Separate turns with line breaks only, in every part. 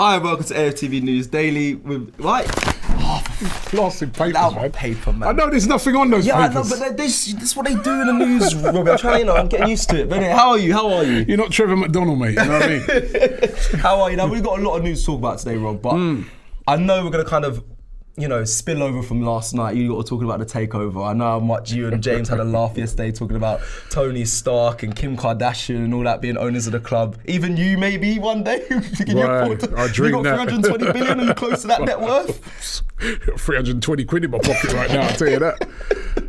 Hi, welcome to AFTV News Daily with
Plastic papers, man.
Paper, man.
I know there's nothing on those papers.
Yeah, I know, but this is what they do in the news, Robbie. I'm trying, I'm getting used to it. But anyway, how are you?
You're not Trevor McDonald, mate. You know what I mean?
How are you? Now, we've got a lot of news to talk about today, Rob, but I know we're going to kind of, spill over from last night. You got talking about the takeover. I know how much you and James had a laugh yesterday talking about Tony Stark and Kim Kardashian and all that being owners of the club. Even you, maybe one day.
I dream
you got 320 billion and you're close to that net worth.
320 quid in my pocket right now, I'll tell you that.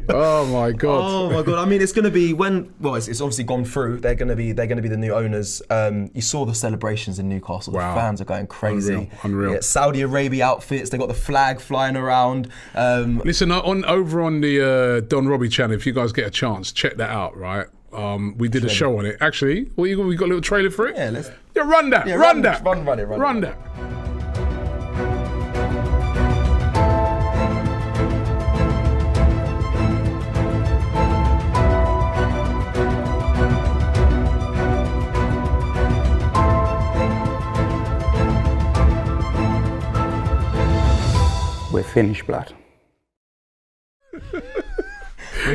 Oh my god.
I mean, it's going to be it's obviously gone through. They're going to be the new owners. You saw the celebrations in Newcastle.
Wow.
The fans are going crazy.
Unreal.
Yeah, Saudi Arabia outfits. They got the flag flying around.
Listen, over on the Don Robbie channel, if you guys get a chance, check that out. Right. We did a show on it. Actually, we got a little trailer for it.
Yeah,
run that.
Yeah,
run that.
Run that.
We're finished, blood.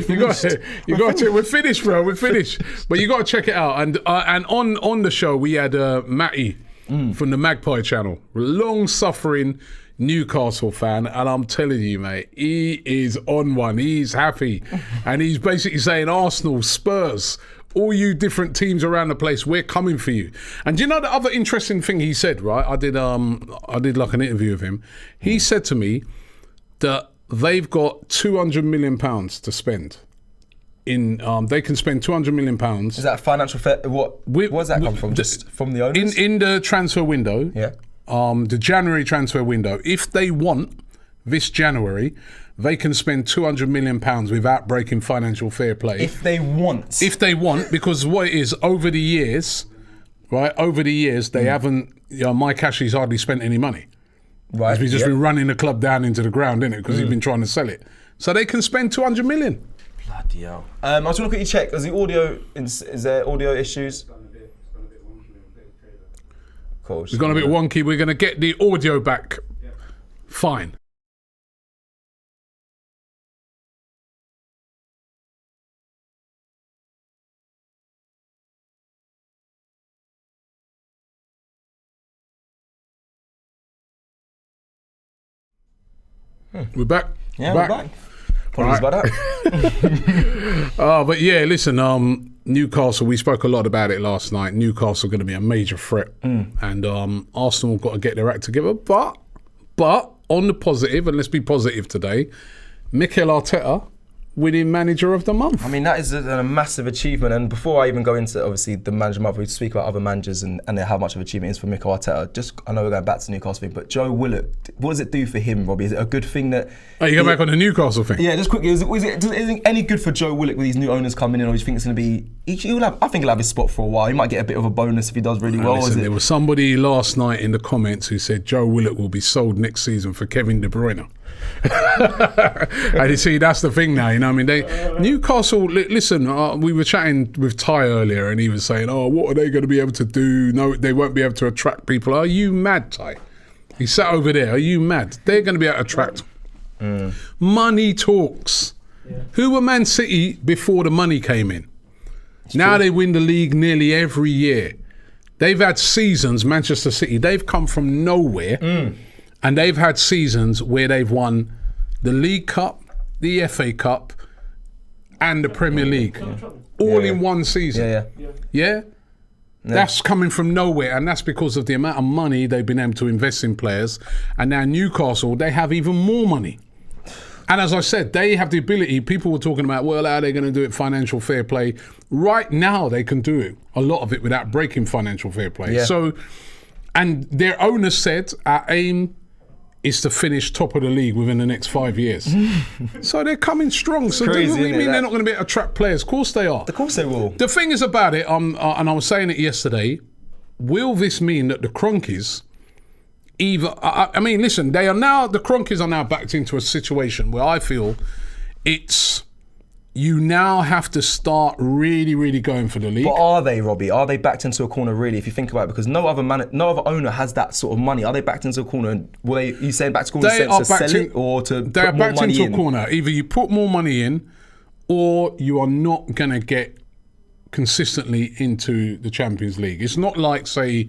We're finished, bro. We're finished. But you got to check it out. And on the show, we had Matty from the Magpie channel, long-suffering Newcastle fan, and I'm telling you, mate, he is on one. He's happy, and he's basically saying, Arsenal, Spurs, all you different teams around the place, we're coming for you. And do you know the other interesting thing he said, right? I did like an interview with him. He said to me that they've got £200 million to spend. They can spend £200 million.
Is that financial fair? Where's that come from? Just from the owners?
In the transfer window.
Yeah.
The January transfer window. If they want this January, they can spend £200 million without breaking financial fair play.
If they want,
because what it is, over the years, they haven't, Mike Ashley's hardly spent any money.
Right.
He's just been running the club down into the ground, innit? Because he's been trying to sell it. So they can spend £200 million.
Bloody hell. I was going to quickly check, is there audio issues? Cool.
It's gone a bit wonky. We're going to get the audio back. Yeah. Fine. We're back.
Yeah, we're back. Apologies about that.
But yeah, listen, Newcastle, we spoke a lot about it last night. Newcastle going to be a major threat. And Arsenal got to get their act together. But on the positive, and let's be positive today, Mikel Arteta winning Manager of the Month.
I mean, that is a massive achievement. And before I even go into, obviously, the Manager of the Month, we speak about other managers and how much of an achievement it is for Mikel Arteta. I know we're going back to Newcastle thing, but Joe Willock, what does it do for him, Robbie? Is it a good thing that...
Oh, you go back on the Newcastle thing?
Yeah, just quickly, is it any good for Joe Willock with these new owners coming in, or do you think it's going to be... I think he'll have his spot for a while. He might get a bit of a bonus if he does really well.
Listen, there was somebody last night in the comments who said Joe Willock will be sold next season for Kevin De Bruyne. And you see, that's the thing now, you know what I mean? Newcastle, listen, we were chatting with Ty earlier and he was saying, what are they going to be able to do? No, they won't be able to attract people. Are you mad, Ty? He sat over there. Are you mad? They're going to be able to attract. Money talks. Yeah. Who were Man City before the money came in? Now they win the league nearly every year. They've had seasons, Manchester City, they've come from nowhere. And they've had seasons where they've won the League Cup, the FA Cup, and the Premier League. All in one season. Yeah? That's coming from nowhere, and that's because of the amount of money they've been able to invest in players. And now Newcastle, they have even more money. And as I said, they have the ability. People were talking about, well, how are they going to do it, financial fair play? Right now, they can do it, a lot of it, without breaking financial fair play.
Yeah.
So, and their owner said, our aim is to finish top of the league within the next 5 years. So they're coming strong. So
crazy,
doesn't mean they're not going to be able to attract players. Of course they are.
Of course they will.
The thing is about it, and I was saying it yesterday, will this mean that the Cronkies I mean, listen, the Cronkies are now backed into a situation where I feel it's you now have to start really, really going for the league.
But are they, Robbie? Are they backed into a corner really? If you think about it, because no other owner has that sort of money. Are they backed into a corner? And will they? You saying backed into a corner to sell it or to put more money in?
They are backed into a corner. Either you put more money in, or you are not going to get consistently into the Champions League. It's not like, say,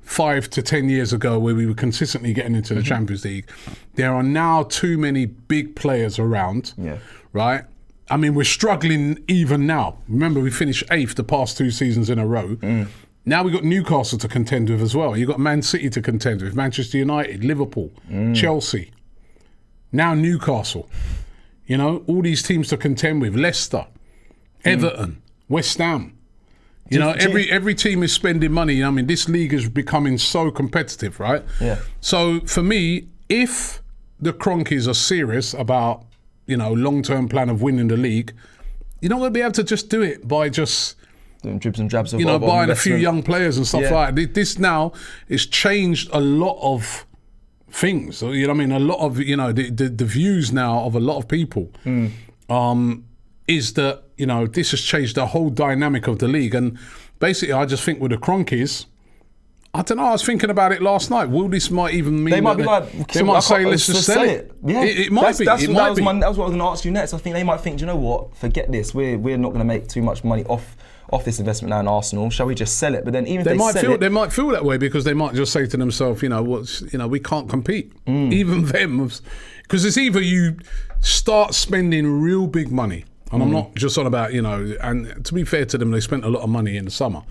5 to 10 years ago where we were consistently getting into the Champions League. There are now too many big players around, right? I mean, we're struggling even now. Remember, we finished 8th the past 2 seasons in a row. Now we've got Newcastle to contend with as well. You've got Man City to contend with, Manchester United, Liverpool, Chelsea, now Newcastle. All these teams to contend with, Leicester, Everton, West Ham. Every team is spending money. I mean, this league is becoming so competitive, right?
Yeah.
So for me, if the Cronkies are serious about, long-term plan of winning the league, you're not going to be able to just do it by just
doing dribs and drabs of
buying a few young players and stuff like that. This now has changed a lot of things. So, a lot of, the views now of a lot of people is that, this has changed the whole dynamic of the league. And basically, I just think with the Cronkies, I don't know, I was thinking about it last night. Will this might even mean
they might be like,
they might say, let's just sell it.
Yeah.
It might be.
That was what I was going to ask you next. I think they might think, do you know what? Forget this. We're not going to make too much money off this investment now in Arsenal. Shall we just sell it? But then even if they
might feel that way because they might just say to themselves, we can't compete. Even them, because it's either you start spending real big money, and I'm not just on about, and to be fair to them, they spent a lot of money in the summer.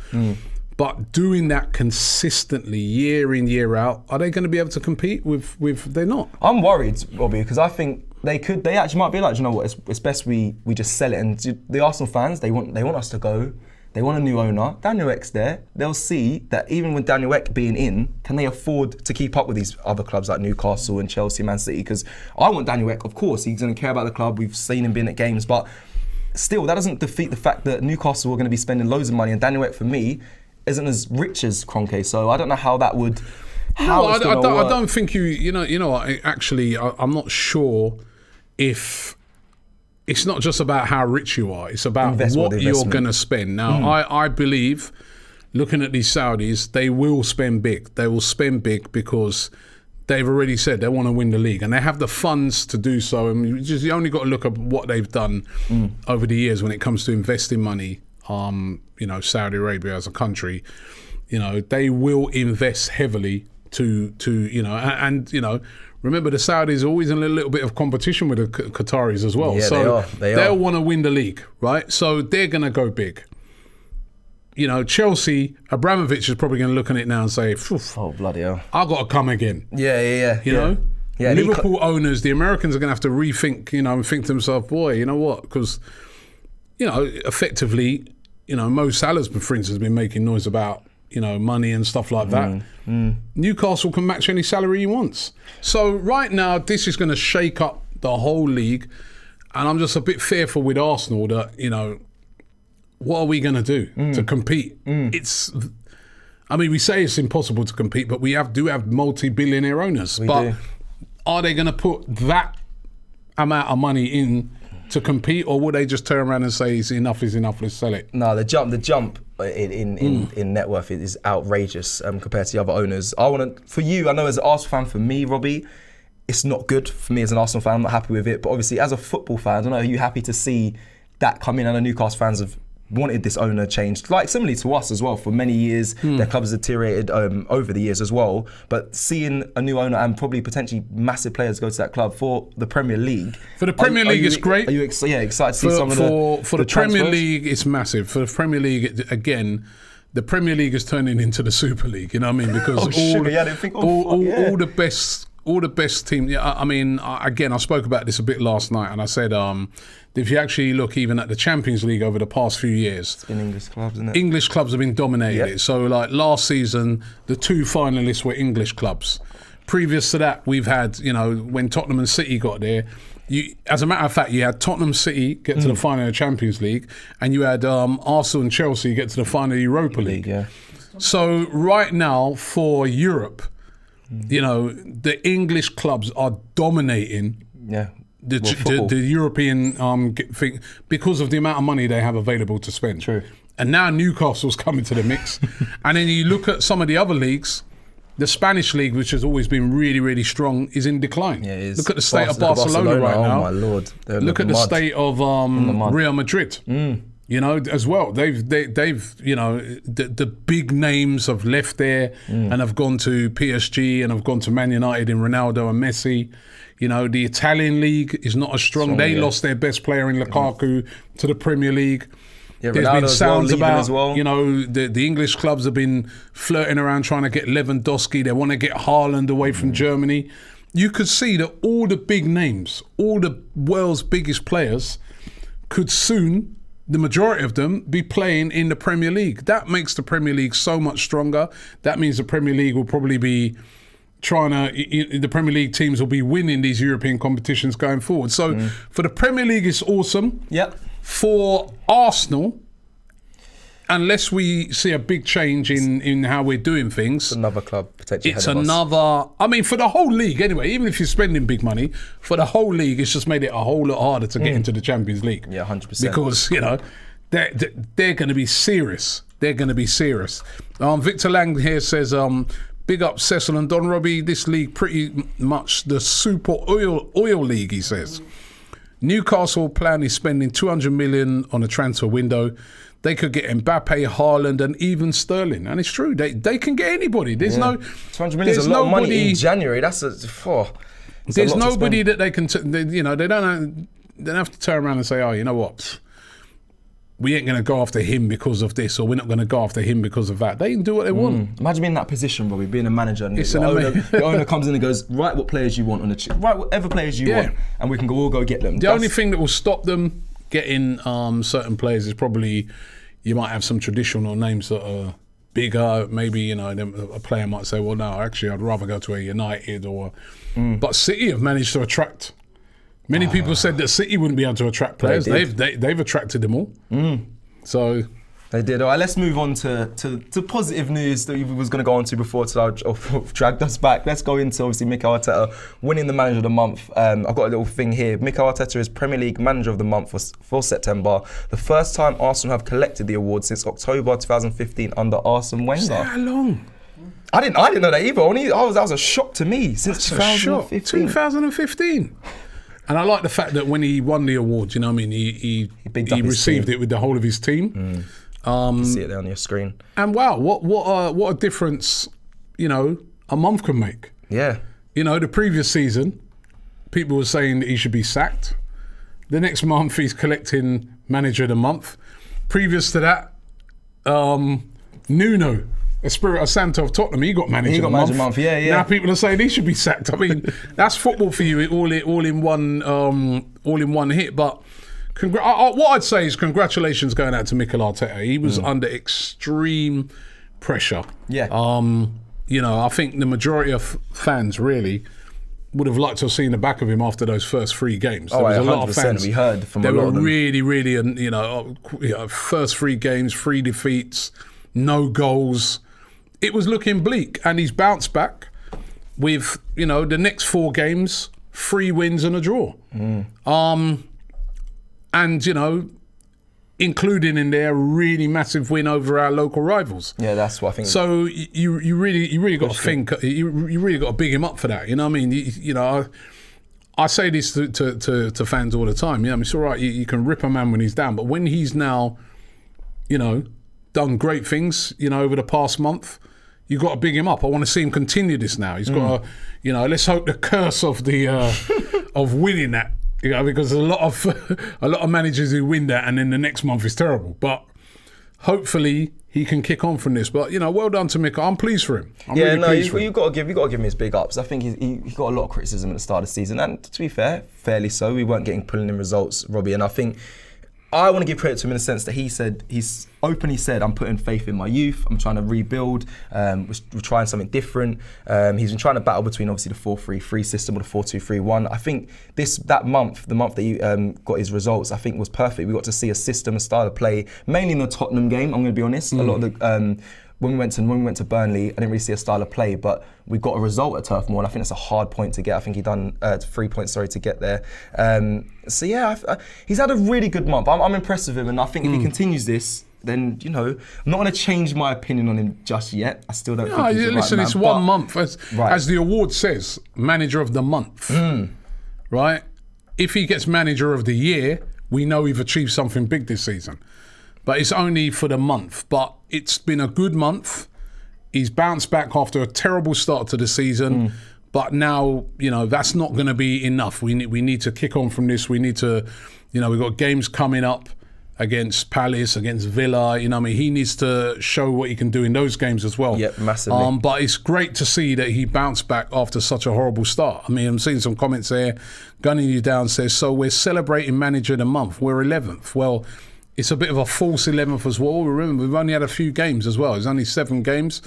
But doing that consistently, year in, year out, are they going to be able to compete with they're not?
I'm worried, Robbie, because I think they actually might be like, you know what, it's best we just sell it. And the Arsenal fans, they want us to go. They want a new owner. Daniel Eck's there. They'll see that even with Daniel Eck being in, can they afford to keep up with these other clubs like Newcastle and Chelsea, Man City? Because I want Daniel Eck, of course, he's going to care about the club. We've seen him being at games, but still, that doesn't defeat the fact that Newcastle are going to be spending loads of money, and Daniel Eck, for me, isn't as rich as Kroenke. So I don't know how that would. I
don't think I'm not sure if. It's not just about how rich you are. It's about what you're going to spend. Now, I believe, looking at these Saudis, they will spend big. They will spend big because they've already said they want to win the league and they have the funds to do so. And you only got to look at what they've done over the years when it comes to investing money. Saudi Arabia as a country, they will invest heavily to remember, the Saudis are always in a little bit of competition with the Qataris as well.
Yeah,
so
they
they'll want to win the league, right? So they're going to go big. Chelsea, Abramovich is probably going to look at it now and say,
oh, bloody hell,
I've got to come again.
Yeah.
Yeah, Liverpool owners, the Americans are going to have to rethink, and think to themselves, boy, you know what? Because, effectively, Mo Salah's, for instance, has been making noise about, money and stuff like that. Newcastle can match any salary he wants. So right now, this is going to shake up the whole league. And I'm just a bit fearful with Arsenal that, what are we going to do to compete? We say it's impossible to compete, but we do have multi-billionaire owners. Are they going to put that amount of money in to compete, or will they just turn around and say it's enough, let's sell it?
No, the jump in net worth is outrageous compared to the other owners. I know as an Arsenal fan, for me, Robbie, it's not good for me as an Arsenal fan. I'm not happy with it. But obviously, as a football fan, I don't know, are you happy to see that come in? I know Newcastle fans have wanted this owner changed, like similarly to us as well. For many years, their club has deteriorated over the years as well. But seeing a new owner and probably potentially massive players go to that club for the Premier League.
For the Premier League, it's great.
Are you excited to see some of the
For the Premier League, it's massive. For the Premier League, again, the Premier League is turning into the Super League. You know what I mean? Because all the best teams. Yeah, I spoke about this a bit last night, and I said, if you actually look even at the Champions League over the past few years,
it's been English clubs, isn't it?
English clubs have been dominating it. So, like last season, the 2 finalists were English clubs. Previous to that, we've had, when Tottenham and City got there. As a matter of fact, you had Tottenham City get to the final of the Champions League, and you had Arsenal and Chelsea get to the final of the Europa League.
Yeah.
So right now for Europe, the English clubs are dominating the European thing, because of the amount of money they have available to spend.
True.
And now Newcastle's coming to the mix. And then you look at some of the other leagues. The Spanish league, which has always been really, really strong, is in decline.
Yeah, it is.
Look at the state of Barcelona right now.
Oh my Lord!
Look at the state of Real Madrid. You know, as well. They've you know, the big names have left there and have gone to PSG and have gone to Man United in Ronaldo and Messi. You know, the Italian league is not as strong. They lost their best player in Lukaku to the Premier League.
Yeah,
there's been sounds about,
well.
you know, the English clubs have been flirting around trying to get Lewandowski. They want to get Haaland away from Germany. You could see that all the big names, all the world's biggest players could soon, the majority of them, be playing in the Premier League. That makes the Premier League so much stronger. That means the Premier League will probably be the Premier League teams will be winning these European competitions going forward. So for the Premier League, it's awesome.
Yep.
For Arsenal, unless we see a big change in how we're doing things,
Another club potentially.
it's another. I mean, for the whole league anyway. Even if you're spending big money, for the whole league, it's just made it a whole lot harder to get into the Champions League.
Yeah, 100%.
Because you know they're going to be serious. They're going to be serious. Victor Lang here says, "Big up Cecil and Don Robbie. This league pretty much the super oil league." He says. Newcastle plan is spending 200 million on a transfer window. They could get Mbappe, Haaland, and even Sterling, and it's true. They can get anybody. There's no
200 million is a lot of money in January. There's
nobody that they can. You know, they don't have to turn around and say, "Oh, you know what? We ain't going to go after him because of this, or we're not going to go after him because of that." They can do what they want.
Imagine being in that position, Robbie, being a manager, and the owner comes in and goes, "Write what players you want on the write whatever players you want, and we can all go get them."
The only thing that will stop them getting certain players is probably you might have some traditional names that are bigger. Maybe, you know, a player might say, "Well, no, actually, I'd rather go to a United or." But City have managed to attract. Many people said that City wouldn't be able to attract players. They've attracted them all. So
they did. All right, let's move on to positive news that we was going to go on to before dragged us back. Let's go into obviously Mikel Arteta winning the Manager of the Month. I've got a little thing here. Mikel Arteta is Premier League Manager of the Month for September. The first time Arsenal have collected the award since October 2015 under Arsene Wenger.
Is that how long?
I didn't know that either. That was a shock to me since 2015.
2015. And I like the fact that when he won the award, you know what I mean, he received it with the whole of his team.
You can see it there on your screen.
And wow, what a difference, you know, a month can make.
Yeah.
You know, the previous season, people were saying that he should be sacked. The next month, he's collecting Manager of the Month. Previous to that, Nuno, Espirito Santo of Tottenham, he got Manager of the Month.
Yeah.
Now people are saying he should be sacked. I mean, that's football for you, all in one hit. But what I'd say is congratulations going out to Mikel Arteta. He was under extreme pressure.
Yeah.
You know, I think the majority of fans really would have liked to have seen the back of him after those first 3 games. There was a lot of fans.
We heard from a lot
They were
of them.
really, you know, first 3 games, 3 defeats, no goals. It was looking bleak, and he's bounced back with, you know, the next 4 games, 3 wins and a draw. And, you know, including in there a really massive win over our local rivals.
Yeah, that's what I think.
So you really got to think, you really got to big him up for that. You know what I mean? You know, I say this to fans all the time. Yeah, I mean, it's all right. You can rip a man when he's down, but when he's now, you know, done great things, you know, over the past month, you've got to big him up. I want to see him continue this now. He's got to, you know, let's hope the curse of the of winning that, you know, because there's a lot of managers who win that and then the next month is terrible. But hopefully he can kick on from this. But, you know, well done to Mick. I'm pleased for him.
You've got to give him his big ups. I think he got a lot of criticism at the start of the season, and to be fair, fairly so. We weren't pulling in results, Robbie, and I think I want to give credit to him in the sense that he's openly said, I'm putting faith in my youth, I'm trying to rebuild, we're trying something different. He's been trying to battle between obviously the 4-3-3 system or the 4-2-3-1. I think the month that he got his results, I think was perfect. We got to see a system, a style of play, mainly in the Tottenham game, I'm going to be honest. A lot of when we went to Burnley, I didn't really see a style of play, but we got a result at Turf Moor, and I think that's a hard point to get. I think he done 3 points, to get there. So yeah, he's had a really good month. I'm impressed with him, and I think if he continues this, then I'm not going to change my opinion on him just yet. I still don't think he's the right man,
it's 1 month, as the award says, manager of the month, right? If he gets manager of the year, we know we've achieved something big this season. But it's only for the month. But it's been a good month. He's bounced back after a terrible start to the season. But now, that's not going to be enough. We need to kick on from this. We need to, we've got games coming up against Palace, against Villa. He needs to show what he can do in those games as well.
Yep, massively.
But it's great to see that he bounced back after such a horrible start. I'm seeing some comments there. Gunning You Down says, so we're celebrating manager of the month. We're 11th. Well, it's a bit of a false 11th as well. Remember, we've only had a few games as well. It's only 7 games.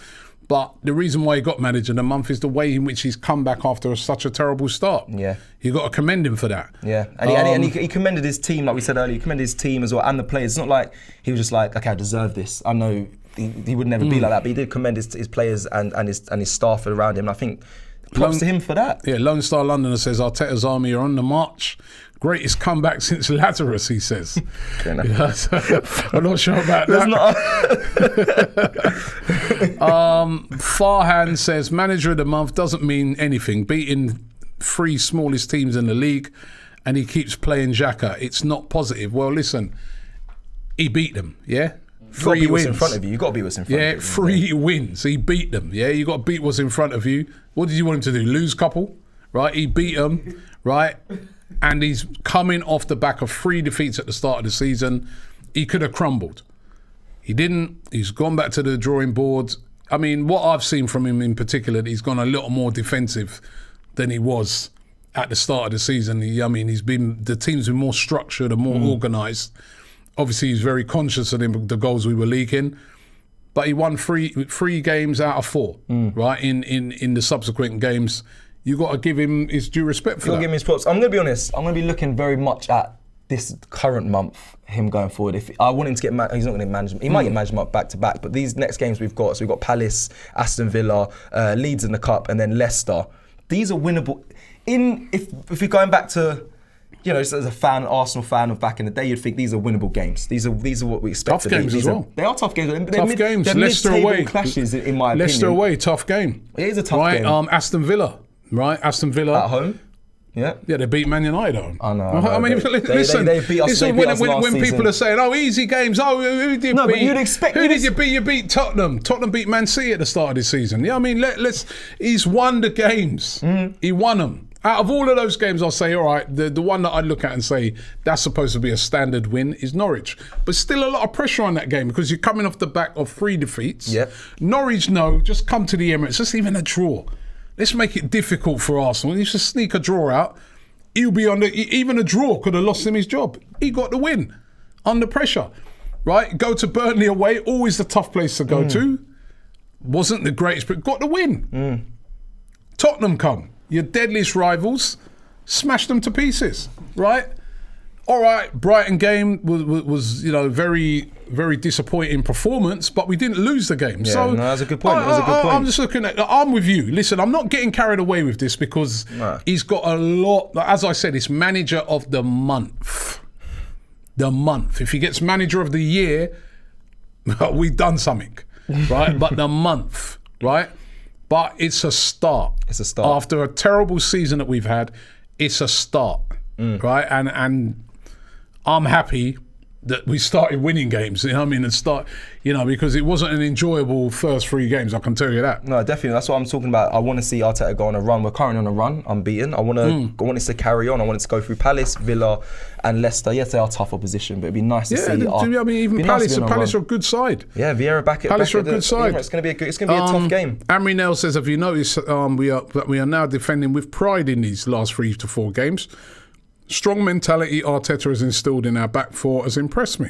But the reason why he got manager of the month is the way in which he's come back after such a terrible start.
Yeah.
You got to commend him for that.
Yeah. And he commended his team, like we said earlier. He commended his team as well and the players. It's not like he was just like, okay, I deserve this. I know he would never be like that, but he did commend his players and his staff around him. And I think props to him for that.
Yeah, Lone Star Londoner says, Arteta's army are on the march. Greatest comeback since Lazarus, he says. I'm not sure about that. Farhan says, manager of the month doesn't mean anything. Beating 3 smallest teams in the league, and he keeps playing Xhaka. It's not positive. Well, listen, he beat them, yeah? 3 wins.
In front of you. You got to beat what's in front of you.
Yeah, 3 wins. He beat them, yeah? You got to beat what's in front of you. What did you want him to do? Lose couple, right? He beat them, right? And he's coming off the back of 3 defeats at the start of the season. He could have crumbled. He didn't. He's gone back to the drawing board. What I've seen from him in particular, he's gone a little more defensive than he was at the start of the season. The team's been more structured and more organised. Obviously, he's very conscious of the goals we were leaking. But he won 3 games out of 4, right? In the subsequent games. You got to give him his due respect for that.
Give him his props. I'm going to be honest. I'm going to be looking very much at this current month, him going forward. If I want him to get, he's not going to manage. He might get management back to back. But these next games we've got, so we've got Palace, Aston Villa, Leeds in the cup, and then Leicester. These are winnable. If you're going back to, just as a fan, Arsenal fan of back in the day, you'd think these are winnable games. These are what we expect.
Tough games as well.
They are tough games.
Tough games.
They're
Leicester away.
Clashes, in my opinion.
Leicester away, tough game.
It is a tough game.
Aston Villa. Right, Aston Villa
at home. Yeah,
they beat Man United at home.
I know.
Listen,
they beat us.
When people are saying, "Oh, easy games," who did you beat?
But you'd expect.
Who did you beat? You beat Tottenham. Tottenham beat Man City at the start of the season. Yeah, he's won the games. He won them. Out of all of those games, I'll say, all right, the one that I'd look at and say that's supposed to be a standard win is Norwich. But still a lot of pressure on that game because you're coming off the back of 3 defeats.
Yep. Norwich,
no, just come to the Emirates. Just even a draw. Let's make it difficult for Arsenal. He used to sneak a draw out. He'll be even a draw could have lost him his job. He got the win under pressure, right? Go to Burnley away, always the tough place to go to. Wasn't the greatest, but got the win. Tottenham come, your deadliest rivals, smashed them to pieces, right? All right, Brighton game was very, very disappointing performance, but we didn't lose the game.
Yeah, so that's a good point.
I'm just looking at. I'm with you. Listen, I'm not getting carried away with this because he's got a lot. As I said, it's manager of the month. The month. If he gets manager of the year, we've done something, right? But the month, right? But it's a start.
It's a start
after a terrible season that we've had. It's a start, right? And I'm happy that we started winning games, because it wasn't an enjoyable first 3 games, I can tell you that.
No, definitely. That's what I'm talking about. I want to see Arteta go on a run. We're currently on a run, unbeaten. I want it to carry on. I want it to go through Palace, Villa and Leicester. Yes, they are tough opposition, but it'd be nice to see.
Even Palace are a good side.
Yeah, Vieira back at
Palace are a good side.
It's going to be a tough game.
Amri Nell says, have you noticed we are now defending with pride in these last 3 to 4 games? Strong mentality Arteta has instilled in our back 4 has impressed me.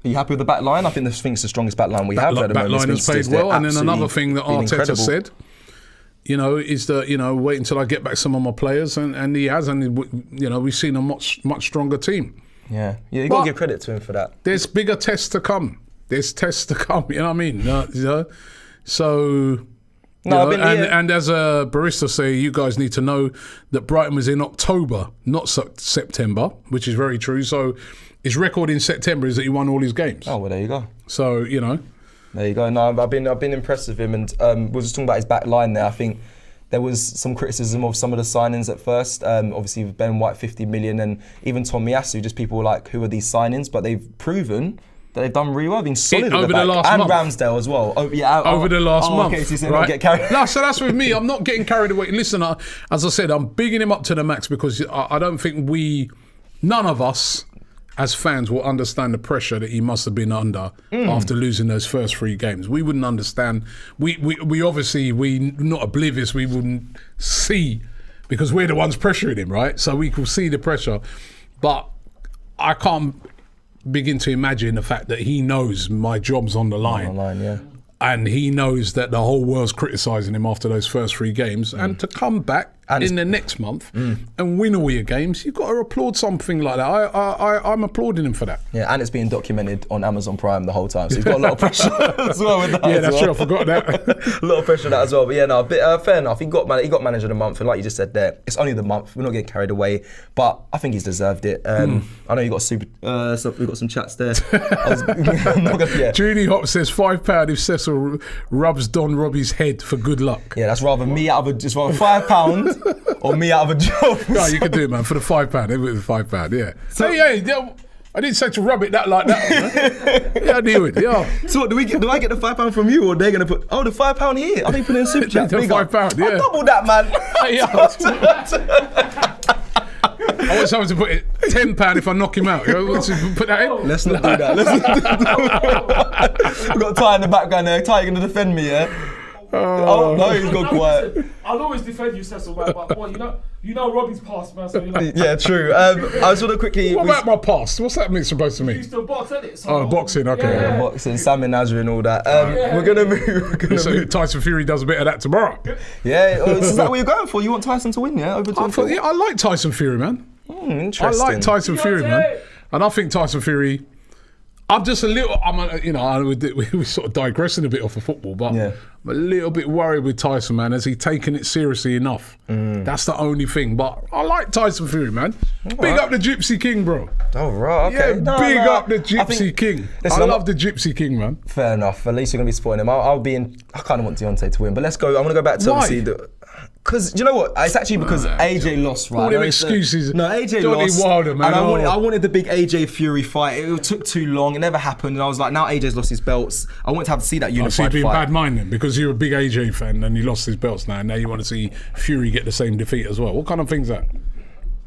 Are you happy with the back line? I think it's the strongest back line we have at the moment.
Back line has played well. And then another thing that Arteta said, is that, wait until I get back some of my players. And he has. And, we've seen a much, much stronger team.
Yeah, you got to give credit to him for that.
There's bigger tests to come. there's tests to come. You know what I mean? So.
No,
and as a barista say, you guys need to know that Brighton was in October, not September, which is very true. So his record in September is that he won all his games.
Oh, well, there you go.
So,
There you go. No, I've been impressed with him, and we were just talking about his back line there. I think there was some criticism of some of the signings at first. Obviously, with Ben White, 50 million, and even Tomiyasu, just people were like, who are these signings? But they've proven that they've done really well, been solid
over
at the back.
the last
and
month.
Ramsdale as well.
Over the last month.
Okay, so you said
right?
not get carried.
No, so that's with me. I'm not getting carried away. Listen, as I said, I'm bigging him up to the max because I don't think none of us as fans will understand the pressure that he must have been under after losing those first 3 games. We wouldn't understand. We obviously, not oblivious, we wouldn't see because we're the ones pressuring him, right? So we can see the pressure. But I can't begin to imagine the fact that he knows my job's on the line. And he knows that the whole world's criticising him after those first 3 games. And to come back in the next month and win all your games, you've got to applaud something like that. I'm applauding him for that.
Yeah, and it's being documented on Amazon Prime the whole time. So he's got a lot of pressure as well with that.
Yeah, that's true. I forgot that.
A lot of pressure on that as well. But yeah, no, fair enough. He got manager of the month. And like you just said there, it's only the month. We're not getting carried away. But I think he's deserved it. I know you got we've got some chats there.
Judy Hop says £5 if Cecil rubs Don Robbie's head for good luck.
Yeah, that's rather me out of just rather £5 or me out of a job.
No, you can do it, man, for the £5. It was £5, yeah. So, yeah, I didn't say to rub it like that. Yeah, I knew it. Yeah.
So what, do I get the £5 from you, or they're gonna put the £5 here? I'll be putting in super chat.
The £5, yeah.
I double that, man.
I want someone to put it £10 if I knock him out. Put that in.
Let's not do that. We've got Ty in the background there. Ty, you gonna defend me, yeah? Oh no, he's gone quiet.
I'll always defend you, Cecil, but you know Robbie's past, man. So
Yeah, true. I just want to quickly.
What about my past? What's that supposed to mean?
You still box, isn't it? So,
boxing. Okay.
Yeah, boxing, Sam and Nazri and all that. We're gonna move.
So Tyson Fury does a bit of that tomorrow.
Yeah, is that what you're going for? You want Tyson to win, yeah?
I like Tyson Fury, man.
Interesting.
I like Tyson Fury, man, and I think Tyson Fury. I'm just a little. We're sort of digressing a bit off of football, but I'm a little bit worried with Tyson, man. Has he taken it seriously enough? That's the only thing. But I like Tyson Fury, man. Big up the Gypsy King, bro.
Oh right, okay.
Yeah, big up the Gypsy King. Listen, I love the Gypsy King, man.
Fair enough. At least you're gonna be supporting him. I'll be in. I kind of want Deontay to win, but let's go. I'm gonna go back to obviously because you know what? It's actually because AJ lost, right?
All them excuses.
No, AJ
Johnny
lost.
Wilder, man.
And I wanted the big AJ Fury fight. It took too long. It never happened. And I was like, now AJ's lost his belts. I want to have to see that unified
so you've been
fight.
bad minded because you're a big AJ fan and he lost his belts now. And now you want to see Fury get the same defeat as well. What kind of thing's that?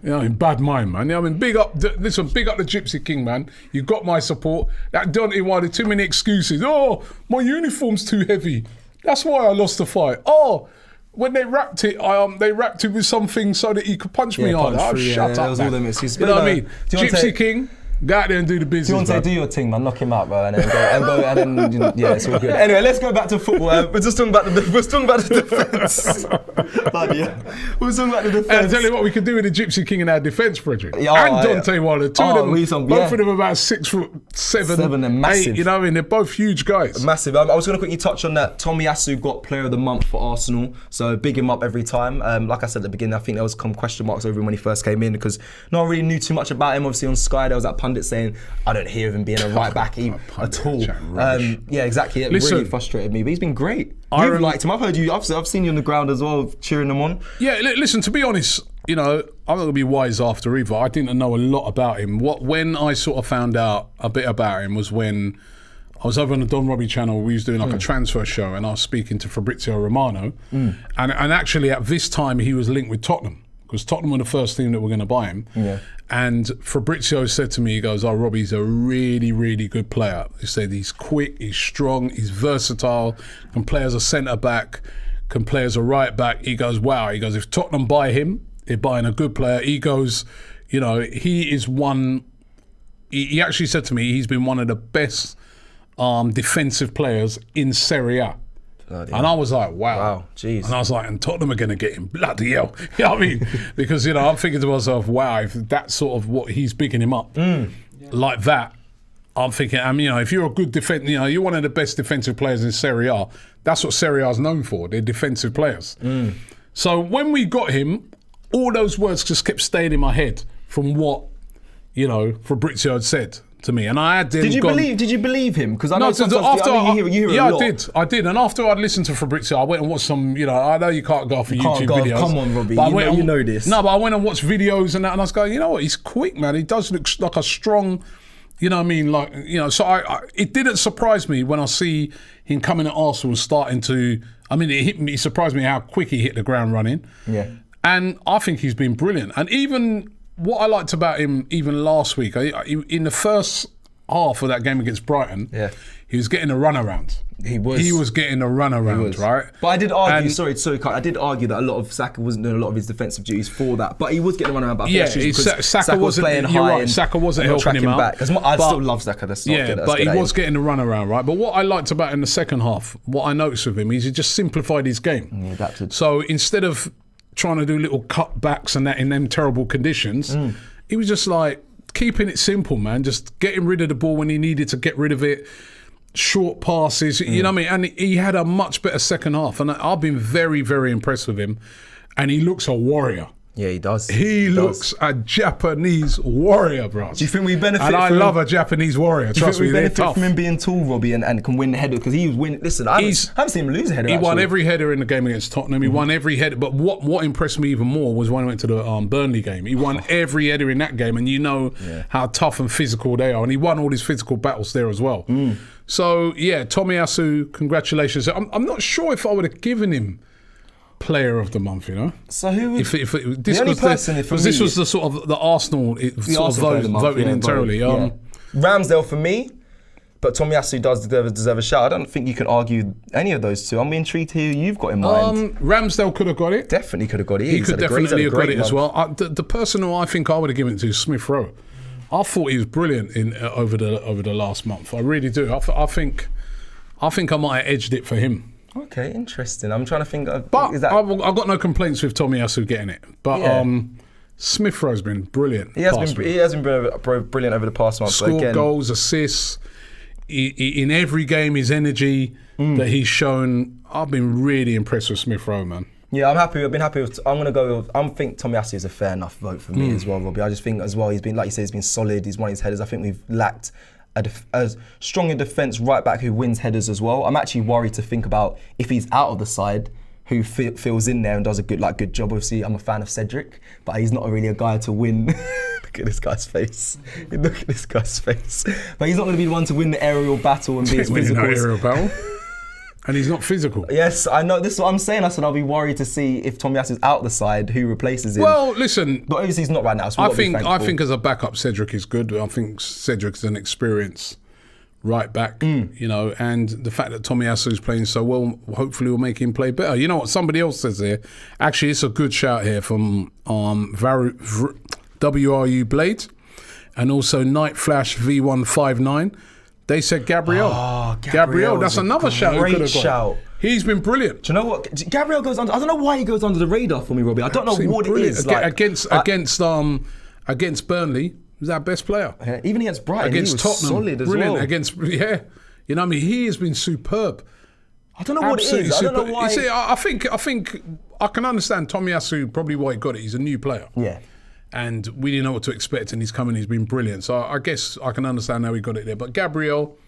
In bad mind, man. Big up the Gypsy King, man. You got my support. That Deontay Wilder, too many excuses. Oh, my uniform's too heavy. That's why I lost the fight. Oh, when they wrapped it with something so that he could punch me harder. Shut up, man. You know what I mean? Gypsy King, go out there and do the business.
Do your thing, man. Knock him out, bro, and then it's all good. Anyway, let's go back to football. We're talking about the defence. Bloody hell. We're talking about the defence.
And tell you what we could do with the Gypsy King in our defence, Frederick. And Deontay Wilder. Both of them about 6'7",
and massive.
8, you know what I mean? They're both huge guys.
Massive. I was going to quickly touch on that. Tomiyasu got Player of the Month for Arsenal, so big him up every time. Like I said at the beginning, I think there was some question marks over him when he first came in because no one really knew too much about him. Obviously on Sky there was that pundit saying, I don't hear of him being a right back at all. Yeah, exactly. It really frustrated me, but he's been great. You've liked him. I've heard you. I've seen you on the ground as well, cheering them on.
Yeah, listen. To be honest, I'm not going to be wise after either. I didn't know a lot about him. When I sort of found out a bit about him was when I was over on the Don Robbie channel. We was doing like a transfer show, and I was speaking to Fabrizio Romano, and actually at this time he was linked with Tottenham. Because Tottenham were the first team that were going to buy him. Yeah. And Fabrizio said to me, he goes, Robbie's a really, really good player. He said he's quick, he's strong, he's versatile, can play as a centre-back, can play as a right-back. He goes, wow. He goes, if Tottenham buy him, they're buying a good player. He goes, he is one... He actually said to me, he's been one of the best defensive players in Serie A. And I was like, wow. Jeez. And I was like, and Tottenham are going to get him. Bloody hell. You know what I mean? Because, I'm thinking to myself, wow, if that's sort of what he's bigging him up like that, I'm thinking, if you're a good defense, you're one of the best defensive players in Serie A. That's what Serie A is known for. They're defensive players. So when we got him, all those words just kept staying in my head from what, Fabrizio had said to me. And I had
Did you believe him? Because I know sometimes you hear
yeah,
a lot.
I did. And after I'd listened to Fabrizio, I went and watched some, I know you can't go off of YouTube videos.
Come on, Robbie, you know this.
No, but I went and watched videos and that, and I was going, you know what, he's quick, man. He does look like a strong, so it didn't surprise me when I see him coming at Arsenal starting to, it surprised me how quick he hit the ground running.
Yeah.
And I think he's been brilliant. And even what I liked about him, even last week, in the first half of that game against Brighton, he was getting a runaround. He was getting a runaround, right?
But I did argue, I did argue that a lot of Saka wasn't doing a lot of his defensive duties for that. But he was getting a runaround. But
Saka wasn't playing high. You're right, Saka wasn't helping him out.
I still love Saka.
But he was getting a runaround, right? But what I liked about in the second half, what I noticed with him is he just simplified his game.
He adapted.
So instead of trying to do little cutbacks and that in them terrible conditions, he was just like keeping it simple, man. Just getting rid of the ball when he needed to get rid of it. Short passes, you know what I mean? And he had a much better second half. And I've been very, very impressed with him. And he looks a warrior.
Yeah, he does.
He looks a Japanese warrior, bro.
Do you think we benefit
And I love a Japanese warrior. Trust me, they're tough.
Do you think we benefit from him being tall, Robbie, and can win the header? Because he was winning. Listen, I haven't seen him lose a header.
He won every header in the game against Tottenham. He won every header. But what impressed me even more was when I went to the Burnley game. He won every header in that game, and how tough and physical they are. And he won all his physical battles there as well. So, yeah, Tomiyasu, congratulations. I'm not sure if I would have given him Player of the Month,
So who would...
This was the sort of the Arsenal voting internally.
Ramsdale for me, but Tomiyasu does deserve a shout. I don't think you can argue any of those two. I'm intrigued to hear who you've got in mind.
Ramsdale could have got it.
Definitely could have got it.
He could definitely have got it as well. The person who I think I would have given it to is Smith Rowe. I thought he was brilliant over the last month. I really do. I think I might have edged it for him.
Okay, interesting. I'm trying to think.
I've got no complaints with Tomiyasu getting it, but Smith Rowe's been brilliant.
He has been brilliant over the past month.
Scored goals, assists. In every game, his energy that he's shown. I've been really impressed with Smith Rowe, man.
Yeah, I'm happy. I've been happy with. I'm gonna go with. I think Tomiyasu is a fair enough vote for me as well, Robbie. I just think as well he's been, like you said, he's been solid. He's won his headers. I think we've lacked a stronger defence right back who wins headers as well. I'm actually worried to think about if he's out of the side, who fills in there and does a good job. Obviously, I'm a fan of Cedric, but he's not really a guy to win. Look at this guy's face. Look at this guy's face. But he's not going to be the one to win the aerial battle and be as physical.
Aerial battle. And he's not physical.
Yes, I know. This is what I'm saying. I said I'll be worried to see if Tomiyasu's out the side, who replaces him.
Well, listen.
But obviously he's not right now. So
I think as a backup, Cedric is good. I think Cedric's an experienced right back, and the fact that Tomiyasu's playing so well, hopefully will make him play better. You know what? Somebody else says here. Actually, it's a good shout here from WRU Blade, and also Night Flash V159. They said Gabriel.
Oh,
Gabriel, that's another shout.
Great shout.
He's been brilliant.
Do you know what? Gabriel goes under. I don't know why he goes under the radar for me, Robbie. I don't know what it is.
Against Burnley, he's our best player.
Yeah, even against Brighton,
against
he was
Tottenham,
solid as
brilliant.
well.
You know what I mean? He has been superb.
I don't know what it is. I don't know why.
You see, I think I can understand Tomiyasu probably why he got it. He's a new player.
Yeah.
And we didn't know what to expect, and he's been brilliant. So I guess I can understand how he got it there. But Gabriel,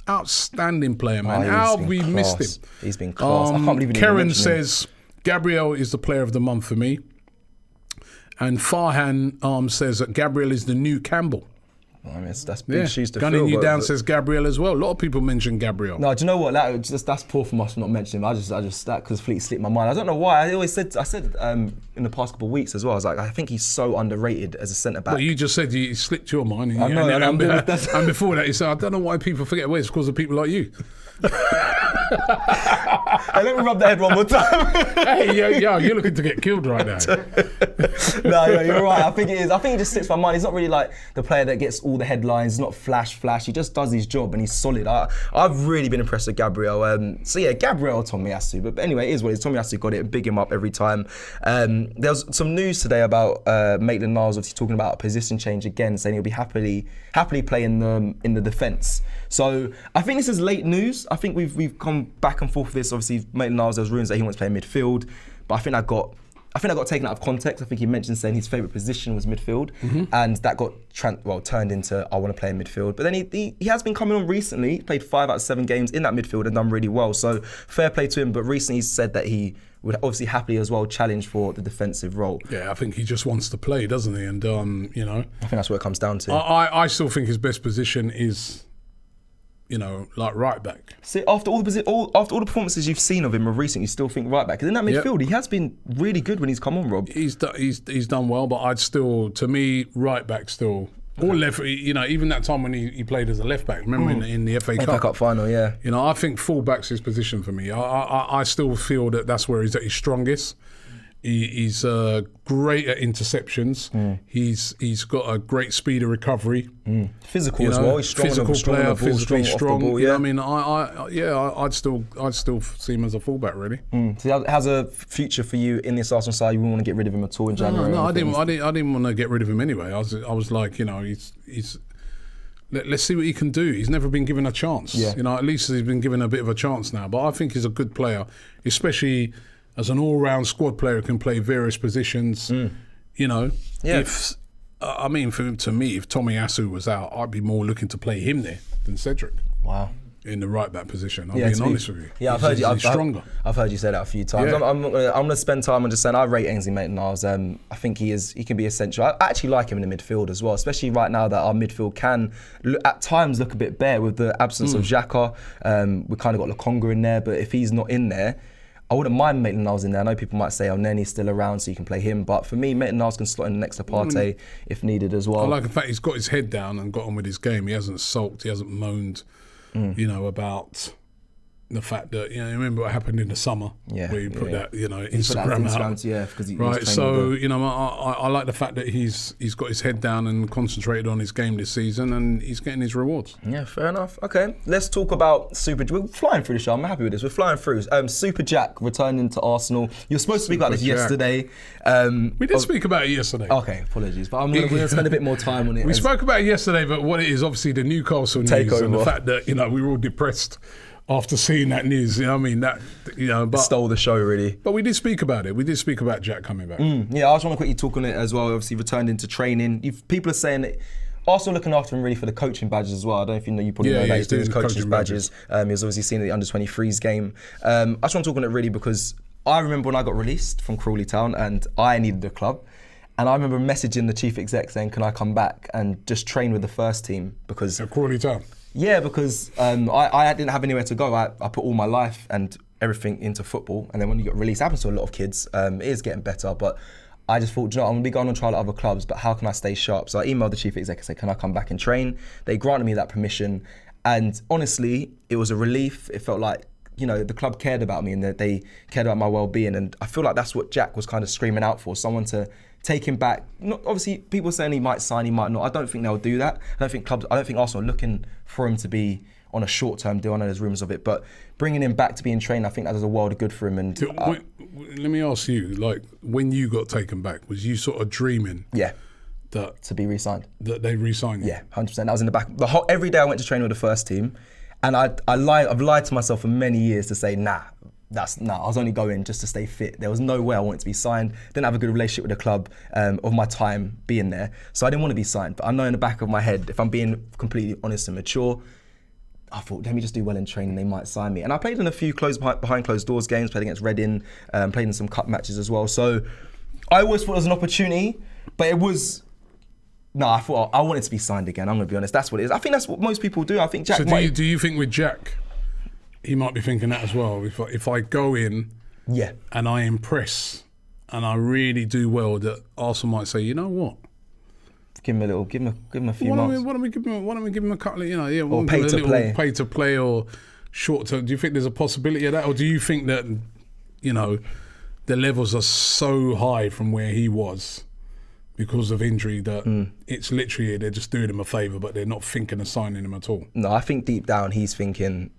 outstanding player, man. How have we missed him?
He's been class. I can't believe he
Karen says, Gabriel is the player of the month for me. And Farhan says that Gabriel is the new Campbell.
I mean, that's big shoes to fill.
Gunning you down says Gabriel as well. A lot of people mention Gabriel.
No, do you know what? That's poor from us for not mentioning him. I just that because Fleet slipped my mind. I don't know why. I said in the past couple of weeks as well. I was like, I think he's so underrated as a centre back.
But you just said you slipped your mind.
I know.
And before that, you said, I don't know why people forget. Well, it's because of people like you.
Hey, let me rub the head one more time.
Hey, yo, you're looking to get killed right now.
No, you're right. I think it is. I think it just slips my mind. He's not really like the player that gets all all the headlines, not flash. He just does his job and he's solid. I've really been impressed with Gabriel. So yeah, Gabriel Tomiyasu. But anyway, it is what it is. Tomiyasu got it. Big him up every time. There was some news today about Maitland-Niles obviously talking about a position change again, saying he'll be happily play in the defence. So I think this is late news. I think we've come back and forth with this. Obviously, Maitland-Niles, there was rumours that he wants to play in midfield, but I think I got taken out of context. I think he mentioned saying his favourite position was midfield, and that got turned into I want to play in midfield. But then he has been coming on recently. He played 5 out of 7 games in that midfield and done really well. So fair play to him. But recently he said that he would obviously happily as well challenge for the defensive role.
Yeah, I think he just wants to play, doesn't he? And you know,
I think that's what it comes down to.
I still think his best position is, you know, like right back.
See, after all the performances you've seen of him of recent, you still think right back. Because in that midfield, he has been really good when he's come on, Rob.
He's done well, but I'd still, to me, right back still. Or left, you know, even that time when he played as a left back, remember in the FA Cup?
FA Cup final, yeah.
You know, I think full back's his position for me. I still feel that that's where he's at his strongest. He's great at interceptions. He's got a great speed of recovery.
Physical as well. He's strong
physical player, physically strong.
Ball,
yeah. You know, I'd still see him as a fullback, really.
So how's a future for you in this Arsenal side? You wouldn't want to get rid of him at all in January?
No, I didn't want to get rid of him anyway. I was like, you know, he's. Let's see what he can do. He's never been given a chance.
Yeah.
You know, at least he's been given a bit of a chance now. But I think he's a good player, especially as an all-round squad player who can play various positions. You know, to me, if Tomiyasu was out, I'd be more looking to play him there than Cedric.
Wow.
In the right back position. I'm being honest with you.
Yeah, I've heard you.
He's stronger.
I've heard you say that a few times.
Yeah.
I'm going to spend time on just saying I rate Ainsley Maitland-Niles. I think he can be essential. I actually like him in the midfield as well, especially right now that our midfield can at times look a bit bare with the absence of Xhaka. We kind of got Lokonga in there, but if he's not in there, I wouldn't mind Maitland-Niles in there. I know people might say, Nenny's still around, so you can play him. But for me, Maitland-Niles can slot in next to Partey if needed as well.
I like the fact he's got his head down and got on with his game. He hasn't sulked, he hasn't moaned, you know, about the fact that, you know, remember what happened in the summer where he put that, you know, Instagram out.
Because he
right, so, you know, I like the fact that he's got his head down and concentrated on his game this season and he's getting his rewards.
Yeah, fair enough. Okay, let's talk about we're flying through the show. I'm happy with this. We're flying through. Super Jack returning to Arsenal. You're supposed to speak about this yesterday.
We did speak about it yesterday.
Okay, apologies. But we're going to spend a bit more time on it.
We spoke about it yesterday, but what it is, obviously, the Newcastle news and the fact that, you know, we were all depressed after seeing that news. You know what I mean? That, you know, but
stole the show, really.
But we did speak about it. We did speak about Jack coming back.
Yeah, I just want to quickly talk on it as well. Obviously, returned into training. People are saying that Arsenal looking after him really for the coaching badges as well. I don't know if you know, you probably know that he's doing his coaching badges. He was obviously seen at the under-23s game. I just want to talk on it really because I remember when I got released from Crawley Town and I needed a club. And I remember messaging the chief exec saying, can I come back and just train with the first team? Because
at Crawley Town?
Yeah, because I didn't have anywhere to go. I put all my life and everything into football. And then when you get released, it happens to a lot of kids. It is getting better, but I just thought, you know, I'm going to be going on trial at other clubs, but how can I stay sharp? So I emailed the chief exec and said, can I come back and train? They granted me that permission. And honestly, it was a relief. It felt like, you know, the club cared about me and that they cared about my well-being. And I feel like that's what Jack was kind of screaming out for, someone to take him back. Not, obviously, people saying he might sign, he might not. I don't think they'll do that. I don't think Arsenal are looking for him to be on a short-term deal. I know there's rumours of it, but bringing him back to being trained, I think that does a world of good for him. And
let me ask you, like, when you got taken back, was you sort of dreaming?
Yeah.
That
to be re-signed.
That they re-signed you?
Yeah, 100%. That was in the back. Every day I went to training with the first team, and I've lied to myself for many years to say, I was only going just to stay fit. There was no way I wanted to be signed. Didn't have a good relationship with the club of my time being there. So I didn't want to be signed. But I know in the back of my head, if I'm being completely honest and mature, I thought, let me just do well in training, they might sign me. And I played in a few behind closed doors games, played against Reading, played in some cup matches as well. So I always thought it was an opportunity, but it was... No, I thought I wanted to be signed again, I'm going to be honest. That's what it is. I think that's what most people do. I think Jack
do you think with Jack, he might be thinking that as well? If I go in and I impress and I really do well, that Arsenal might say, you know what?
Give him a few months.
Why don't we give him a couple of, you know,
or pay
to play or short term. Do you think there's a possibility of that? Or do you think that, you know, the levels are so high from where he was because of injury that it's literally they're just doing him a favour, but they're not thinking of signing him at all.
No, I think deep down he's thinking,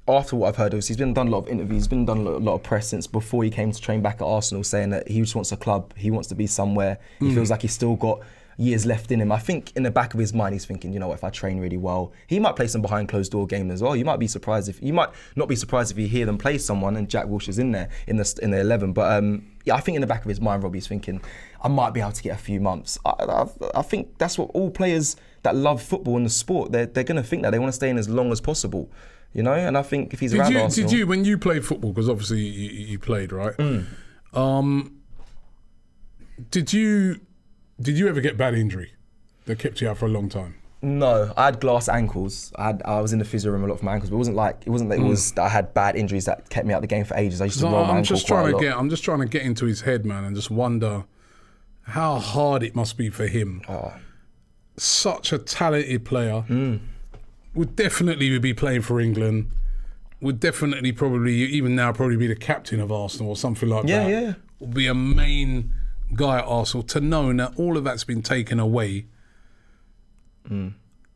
after what I've heard, obviously he's done a lot of interviews, he's been done a lot of press since before he came to train back at Arsenal, saying that he just wants a club, he wants to be somewhere, he feels like he's still got years left in him. I think in the back of his mind he's thinking, you know what, if I train really well, he might play some behind closed door game as well. You might not be surprised if you hear them play someone and Jack Wilshere's in there in the 11. But yeah, I think in the back of his mind, Robbie's thinking, I might be able to get a few months. I think that's what all players that love football and the sport, they're going to think that. They want to stay in as long as possible, you know? And I think if he's around Arsenal...
Did you, when you played football, because obviously you played, right? Did you ever get bad injury that kept you out for a long time?
No, I had glass ankles. I was in the physio room a lot for my ankles, but it wasn't like that I had bad injuries that kept me out of the game for ages. I used to roll my ankle quite a lot.
I'm just trying to get into his head, man, and just wonder how hard it must be for him. Such a talented player. Would definitely be playing for England. Would definitely probably, even now, probably be the captain of Arsenal or something like that.
Yeah.
Would be a main guy at Arsenal. To know that all of that's been taken away,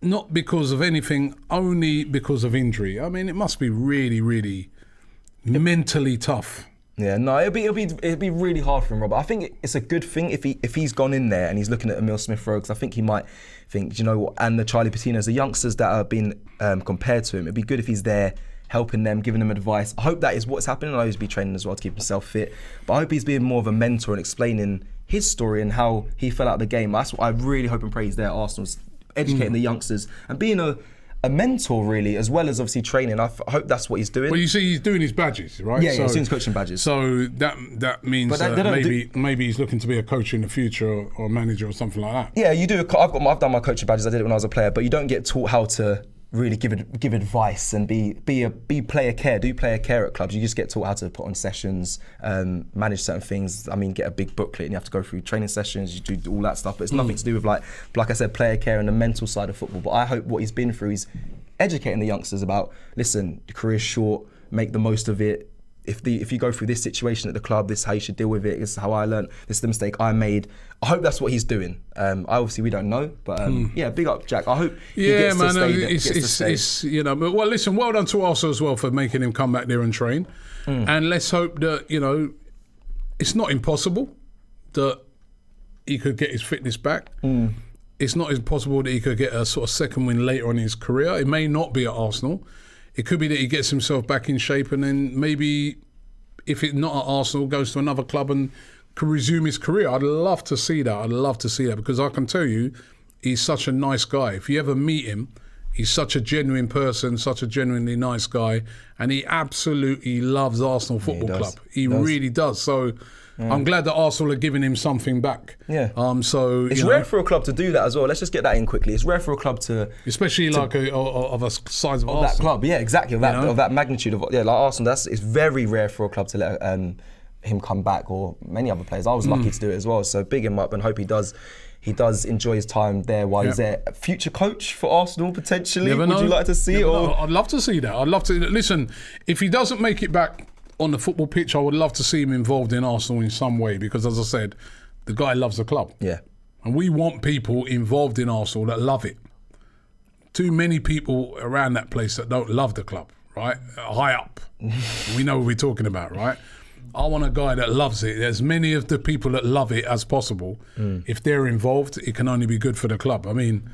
not because of anything, only because of injury. I mean, it must be really, really mentally tough.
Yeah, no, it'd be really hard for him, Rob. I think it's a good thing if he's gone in there and he's looking at Emile Smith-Rowe, because I think he might think, you know what, and the Charlie Patinos, the youngsters that are being compared to him, it'd be good if he's there helping them, giving them advice. I hope that is what's happening. I know he's be training as well to keep himself fit, but I hope he's being more of a mentor and explaining his story and how he fell out of the game. That's what I really hope and pray he's there at Arsenal, educating the youngsters and being a mentor, really, as well as obviously training. I hope that's what he's doing.
Well, you see, he's doing his badges, right?
Yeah, he's doing his coaching badges.
So that means maybe he's looking to be a coach in the future or a manager or something like that.
Yeah, you do. I've done my coaching badges. I did it when I was a player, but you don't get taught how to really give advice and be player care, do player care at clubs. You just get taught how to put on sessions, manage certain things. I mean, get a big booklet and you have to go through training sessions, you do all that stuff, but it's nothing to do with like I said, player care and the mental side of football. But I hope what he's been through, he's educating the youngsters about, listen, your career's short, make the most of it. If you go through this situation at the club, this is how you should deal with it. This is how I learned. This is the mistake I made. I hope that's what he's doing. Obviously we don't know, but yeah, big up Jack. I hope he gets to stay.
It's you know, but well, listen, well done to Arsenal as well for making him come back there and train. And let's hope that, you know, it's not impossible that he could get his fitness back. It's not impossible that he could get a sort of second win later on in his career. It may not be at Arsenal. It could be that he gets himself back in shape and then maybe, if it's not at Arsenal, goes to another club and can resume his career. I'd love to see that. Because I can tell you, he's such a nice guy. If you ever meet him, he's such a genuine person, such a genuinely nice guy, and he absolutely loves Arsenal Football Club. He really does. So I'm glad that Arsenal are giving him something back.
Yeah.
So
it's rare for a club to do that as well. Let's just get that in quickly. It's rare for a club to,
especially like of a size of Arsenal.
That club. Yeah, exactly. Of that magnitude of like Arsenal. It's very rare for a club to let him come back, or many other players. I was lucky to do it as well. So big him up and hope he does enjoy his time there while he's there. Future coach for Arsenal potentially. Would you like to see it? Or?
I'd love to see that. I'd love to listen. If he doesn't make it back on the football pitch, I would love to see him involved in Arsenal in some way, because as I said, the guy loves the club.
Yeah.
And we want people involved in Arsenal that love it. Too many people around that place that don't love the club, right? High up. We know what we're talking about, right? I want a guy that loves it. As many of the people that love it as possible. If they're involved, it can only be good for the club. I mean,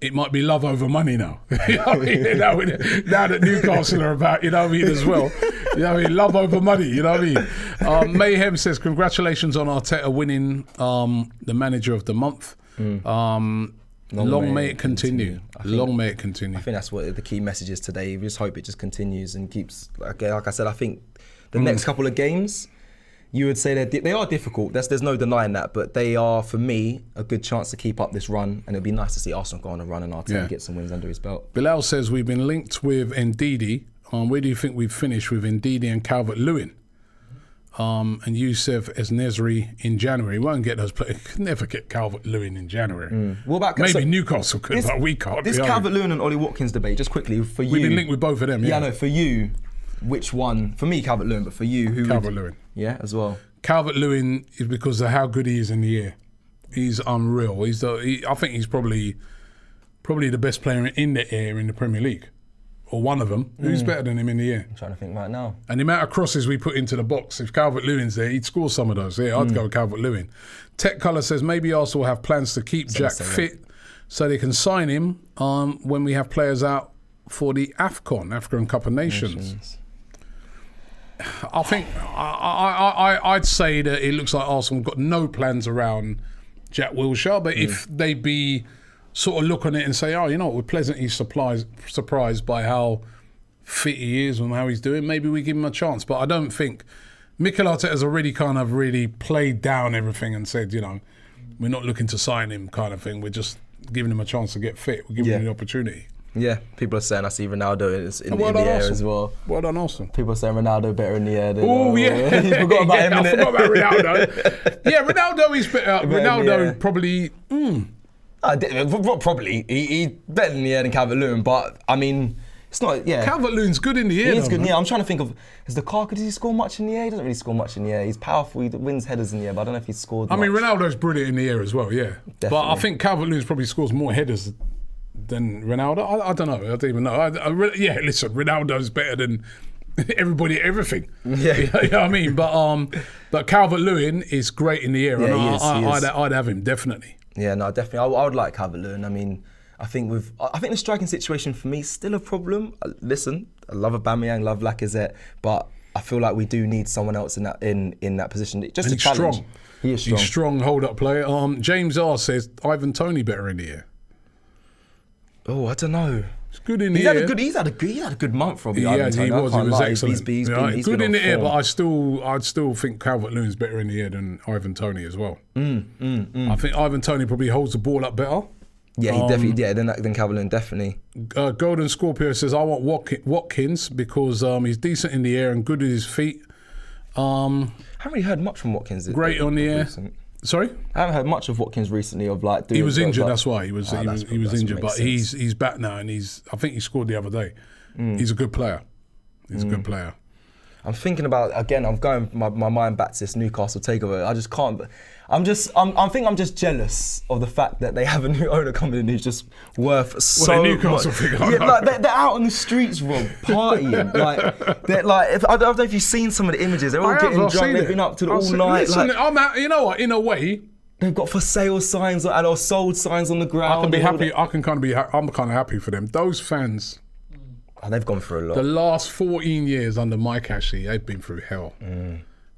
it might be love over money now. You know what I mean? Now that Newcastle are about, you know what I mean, as well. You know what I mean? Love over money, you know what I mean? Mayhem says, congratulations on Arteta winning the manager of the month. Long may it continue. Long may it continue.
I think that's what the key message is today. We just hope it just continues and keeps, like I said, I think the next couple of games, you would say that they are difficult. There's no denying that, but they are, for me, a good chance to keep up this run, and it'd be nice to see Arsenal go on a run and Arteta get some wins under his belt.
Bilal says, we've been linked with Ndidi. Where do you think we've finished with Ndidi and Calvert-Lewin? And Youssef Esnesri in January. Won't get those players. Never get Calvert-Lewin in January.
What about
maybe Newcastle could, but we can't.
This Calvert-Lewin and Ollie Watkins debate, just quickly, for you.
We've been linked with both of them,
Yeah, I know. For you, which one? For me, Calvert-Lewin, but for you, who?
Calvert-Lewin.
Yeah, as well.
Calvert-Lewin is because of how good he is in the air. He's unreal. I think he's probably the best player in the air in the Premier League, or one of them. Who's better than him in the air?
I'm trying to think right now.
And the amount of crosses we put into the box, if Calvert-Lewin's there, he'd score some of those. Yeah, I'd go with Calvert-Lewin. Tech Colour says maybe Arsenal have plans to keep Jack fit so they can sign him when we have players out for the AFCON, African Cup of Nations. I think I'd say that it looks like Arsenal have got no plans around Jack Wilshere, but if they be sort of look on it and say, oh, you know what, we're pleasantly surprised by how fit he is and how he's doing, maybe we give him a chance. But I don't think Mikel Arteta's already kind of really played down everything and said, you know, we're not looking to sign him kind of thing. We're just giving him a chance to get fit. We're giving him the opportunity.
Yeah, people are saying I see Ronaldo is in the air as well.
Well done, Arsenal.
People are saying Ronaldo better in the air.
Oh, yeah.
You forgot about him,
I forgot about Ronaldo. Yeah, Ronaldo is better. Ronaldo probably...
Probably. He's better in the air than Calvert-Lewin, but, I mean, it's not... Yeah.
Calvert-Lewin's good in the air.
He's good in the air. I'm trying to think of... Does he score much in the air? He doesn't really score much in the air. He's powerful. He wins headers in the air, but I don't know if he's scored much.
I mean, Ronaldo's brilliant in the air as well, yeah.
Definitely.
But I think Calvert-Lewin probably scores more headers than Ronaldo. I don't know. I don't even know. Yeah, listen, Ronaldo's better than everybody at everything. Yeah. You know what I mean? But Calvert-Lewin is great in the air.
Yeah,
and I'd have him, definitely.
Yeah, no, definitely. I would like Calvert-Lewin. I mean, I think the striking situation for me is still a problem. Listen, I love Aubameyang, love Lacazette, but I feel like we do need someone else in that position. Just a challenge.
Strong.
He is strong.
He's strong hold-up player. James R says Ivan Toney better in the air.
Oh, I don't know.
It's good in the air.
He's had a good month, Robbie.
Yeah, he was excellent.
He's
good in the air,
form.
but I'd still think Calvert-Lewin's better in the air than Ivan Toney as well. I think Ivan Toney probably holds the ball up better.
Yeah, he definitely. Yeah, than Calvert-Lewin, definitely.
Golden Scorpio says I want Watkins because he's decent in the air and good with his feet.
I haven't really heard much from Watkins.
Great on the air.
Recent.
Sorry?
I haven't heard much of Watkins recently.
He was injured. That's why he was injured. But
sense.
he's back now, and I think he scored the other day. He's a good player. He's a good player.
I'm thinking about again. I'm going my mind back to this Newcastle takeover. I just can't. I think I'm just jealous of the fact that they have a new owner coming in who's just worth so
Newcastle
much.
Figure.
Yeah, like they're out on the streets, Rob, partying. I don't know if you've seen some of the images. They're all getting drunk. They've been up to all night.
Listen, you know what? In a way,
they've got for sale signs or sold signs on the ground.
I can be happy. I'm kind of happy for them. Those fans.
Oh, they've gone through a lot.
The last 14 years under Mike Ashley, they've been through hell.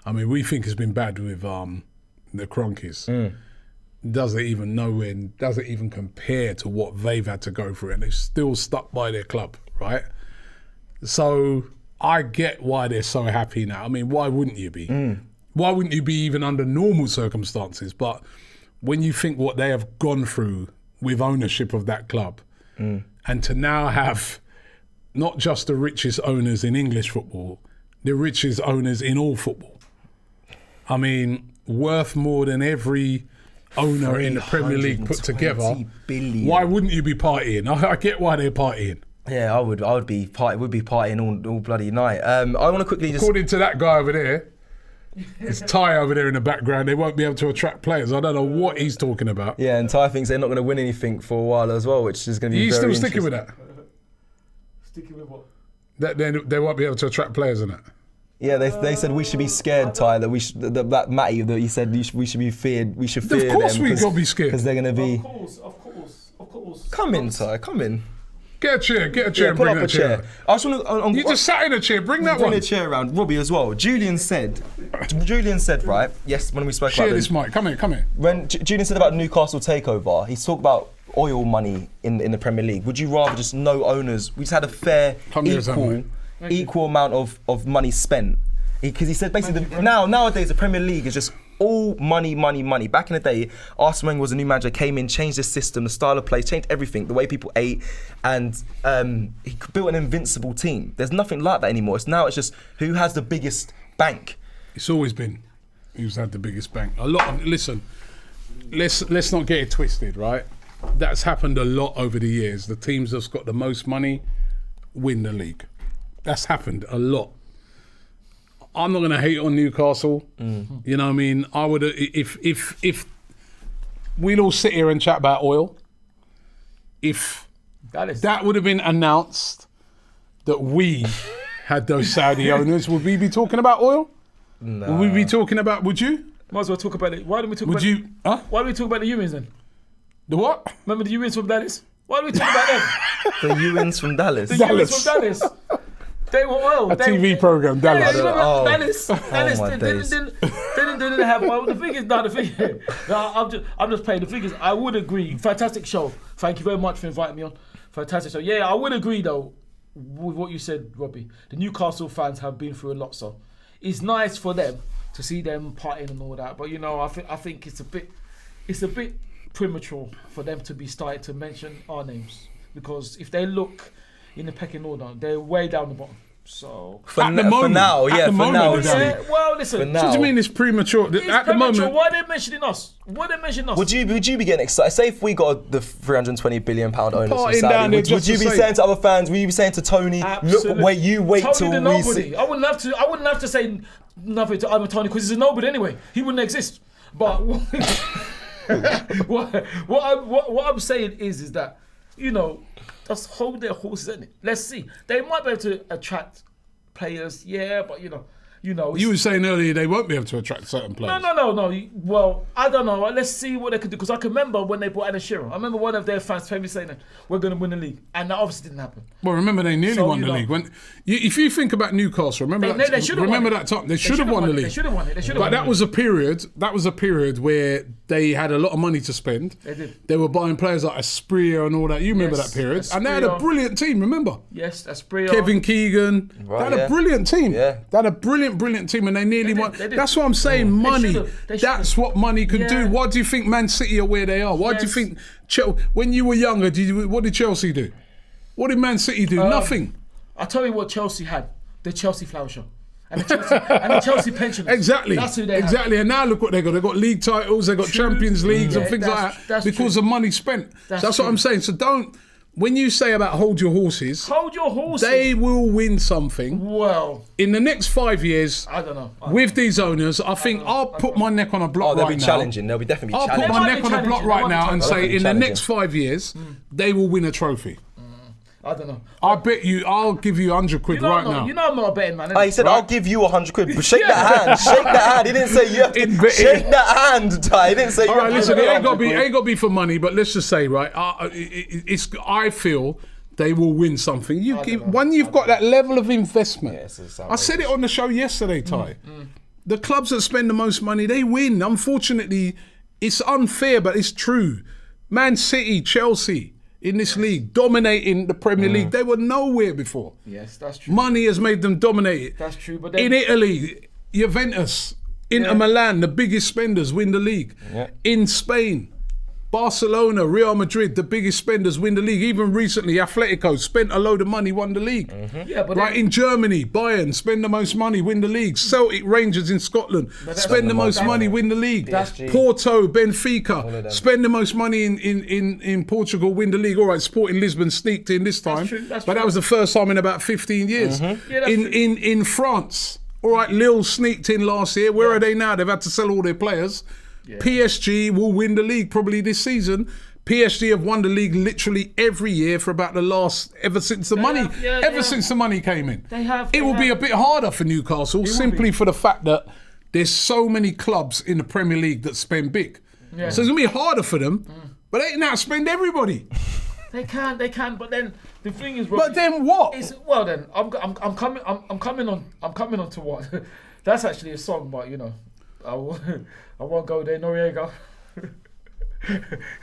I mean, we think it's been bad with the Cronkies. Doesn't even compare to what they've had to go through, and they've still stuck by their club, right? So I get why they're so happy now. I mean, why wouldn't you be? Why wouldn't you be even under normal circumstances? But when you think what they have gone through with ownership of that club, and to now have not just the richest owners in English football, the richest owners in all football. I mean, worth more than every owner in the Premier League put together.
Billion.
Why wouldn't you be partying? I get why they're partying.
Yeah, I would be partying all bloody night. I want to quickly just...
According to that guy over there, it's Ty over there in the background, they won't be able to attract players. I don't know what he's talking about.
Yeah, and Ty thinks they're not going to win anything for a while as well, which is going to be
He's
very
still sticking with that?
Sticking with what?
That they won't be able to attract players in it.
Yeah, they said we should be scared, Ty. That that Matty that he said we should be feared. We should fear them.
Of course we gotta be scared
because they're gonna be.
Of course.
Come in, Ty. Come in.
Get a chair, and
pull
bring
up a chair. I just want to.
You just sat in a chair. Bring that
bring
one.
a chair around, Robbie as well. Julian said, right? Yes, when we spoke
Share
about
this mic. Come here.
When Julian said about Newcastle takeover, he talked about oil money in the Premier League. Would you rather just no owners? We just had a fair, equal amount of money spent. Because he said basically nowadays the Premier League is just all money. Back in the day, Arsene Wenger was a new manager, came in, changed the system, the style of play, changed everything, the way people ate, and he built an invincible team. There's nothing like that anymore. It's just who has the biggest bank.
It's always been who's had the biggest bank. Listen, let's not get it twisted, right? That's happened a lot over the years. The teams that's got the most money win the league. That's happened a lot. I'm not going to hate on Newcastle. You know what I mean? I would if we'll all sit here and chat about oil. If
Dallas.
that would have been announced that we had those Saudi owners, would we be talking about oil?
No.
Would we be talking about, would you?
Might as well talk about it. Why don't we talk
Would
about
you? Huh?
Why don't we talk about the Ewings then?
The what?
Remember the Ewings from Dallas? Why don't we talk about them?
The Ewins from Dallas.
The Ewings from Dallas. They were oil.
A TV program, Dallas.
Yeah, you remember
Oh.
Dallas? Dallas
my days.
didn't have well. The thing is, I'm just playing the figures. I would agree. Fantastic show. Thank you very much for inviting me on. Fantastic show. Yeah, I would agree though with what you said, Robbie. The Newcastle fans have been through a lot, so it's nice for them to see them partying and all that. But you know, I think it's a bit premature for them to be starting to mention our names, because if they look in the pecking order, they're way down the bottom. So
For
At the
now,
moment.
now,
At
yeah,
the
for
moment,
now.
it's
it's-
yeah, well, listen.
For now.
What do you mean it's premature?
It's
At the
premature.
moment,
Why are they mentioning us? Why are they mentioning us?
Would you be getting excited? Say if we got the 320 billion pound owners from
Partying
Saudi,
down there
would
just
you
to
be
say-
saying to other fans? Would you be saying to Tony,
Absolutely.
look, wait
Tony
till
the
we
nobody.
see?
I wouldn't have to say nothing to Ivan Tony because he's a nobody anyway. He wouldn't exist. But what I'm saying is that, you know, just hold their horses in it. Let's see. They might be able to attract players, yeah, but you know.
you were saying earlier they won't be able to attract certain players.
No. Well, I don't know. Let's see what they could do. Because I can remember when they brought Alan Shearer. I remember one of their fans famously saying, we're going to win the league. And that obviously didn't happen.
Well, remember they nearly
So,
won
you
the
know.
league. If you think about Newcastle, remember
They should have
remember
won
that
it.
time they should have won the league.
They should have won it.
But that was a period. That was a period where they had a lot of money to spend.
They did.
They were buying players like Asprilla and all that. You remember
Yes,
that period? And they had a
Asprilla.
brilliant team. Remember?
Yes, that's Brio.
Kevin Keegan.
Right,
they had
yeah.
a brilliant team.
Yeah.
They had a brilliant team, and they nearly won.
They did.
That's what I'm saying. Money.
They should've.
That's what money could do.
Yeah.
Why do you think Man City are where they are? Why do you
Yes.
think when you were younger? What did Chelsea do? What did Man City do? Nothing.
I'll tell you what Chelsea had. The Chelsea Flower Show. And the Chelsea pensioners.
Exactly.
That's who they
exactly. And now look what they got. They've got league titles, they've got Champions Leagues and
Yeah,
things
that's-
like that
that's
because
true.
of money spent.
That's
That's what
true.
I'm saying. So don't, when you say about hold your horses,
Hold your horses.
they will win something.
Well,
In the next 5 years,
I don't know.
with these owners, I think I'll put my neck on a block
Oh, they'll
right
be
now.
challenging. They'll be definitely
I'll
challenging.
put
They
my
might
neck
be
on the block
challenging.
right
They might
now
be
and
challenging.
say in the
Challenging.
next 5 years, they will win a trophy.
I don't know.
I bet you, I'll give you 100 quid right now.
You know I'm not a betting man.
He
innit?
said, "I'll give you 100 quid." But shake that hand. Shake that hand. He didn't say you have to
In bit-
shake that hand, Ty. He didn't say you
All
have
right,
to
listen,
give
it ain't
100
got to be for money, but let's just say, right, I feel they will win something. When you've got that level of investment.
Yes, it's
I said it on the show yesterday, Ty. The clubs that spend the most money, they win. Unfortunately, it's unfair, but it's true. Man City, Chelsea in this league, dominating the Premier League. They were nowhere before.
Yes, that's true.
Money has made them dominate it.
That's true. But then,
In Italy, Juventus, Inter Milan, the biggest spenders win the league.
Yeah.
In Spain, Barcelona, Real Madrid, the biggest spenders win the league. Even recently, Atletico spent a load of money, won the league.
yeah, but
Right,
then,
in Germany, Bayern spend the most money, win the league. Celtic, Rangers in Scotland spend the most money, win the league.
PSG.
Porto,
of
Benfica
them.
spend the most money in Portugal, win the league. All right, Sporting Lisbon sneaked in this time,
true, that's
but that
true.
was the first time in about 15 years.
Yeah, that's true.
In France, all right, Lille sneaked in last year. Where are they now? They've had to sell all their players. PSG will win the league probably this season. PSG have won the league literally every year for about the last ever since the money since the money came in.
They have-
It will be a bit harder for Newcastle simply for the fact that there's so many clubs in the Premier League that spend big.
Yeah.
So it's gonna be harder for them. But they can outspend everybody.
they can. But then the thing is,
But then what?
well, then I'm coming on to what? That's actually a song, but you know, I won't go there, Noriega.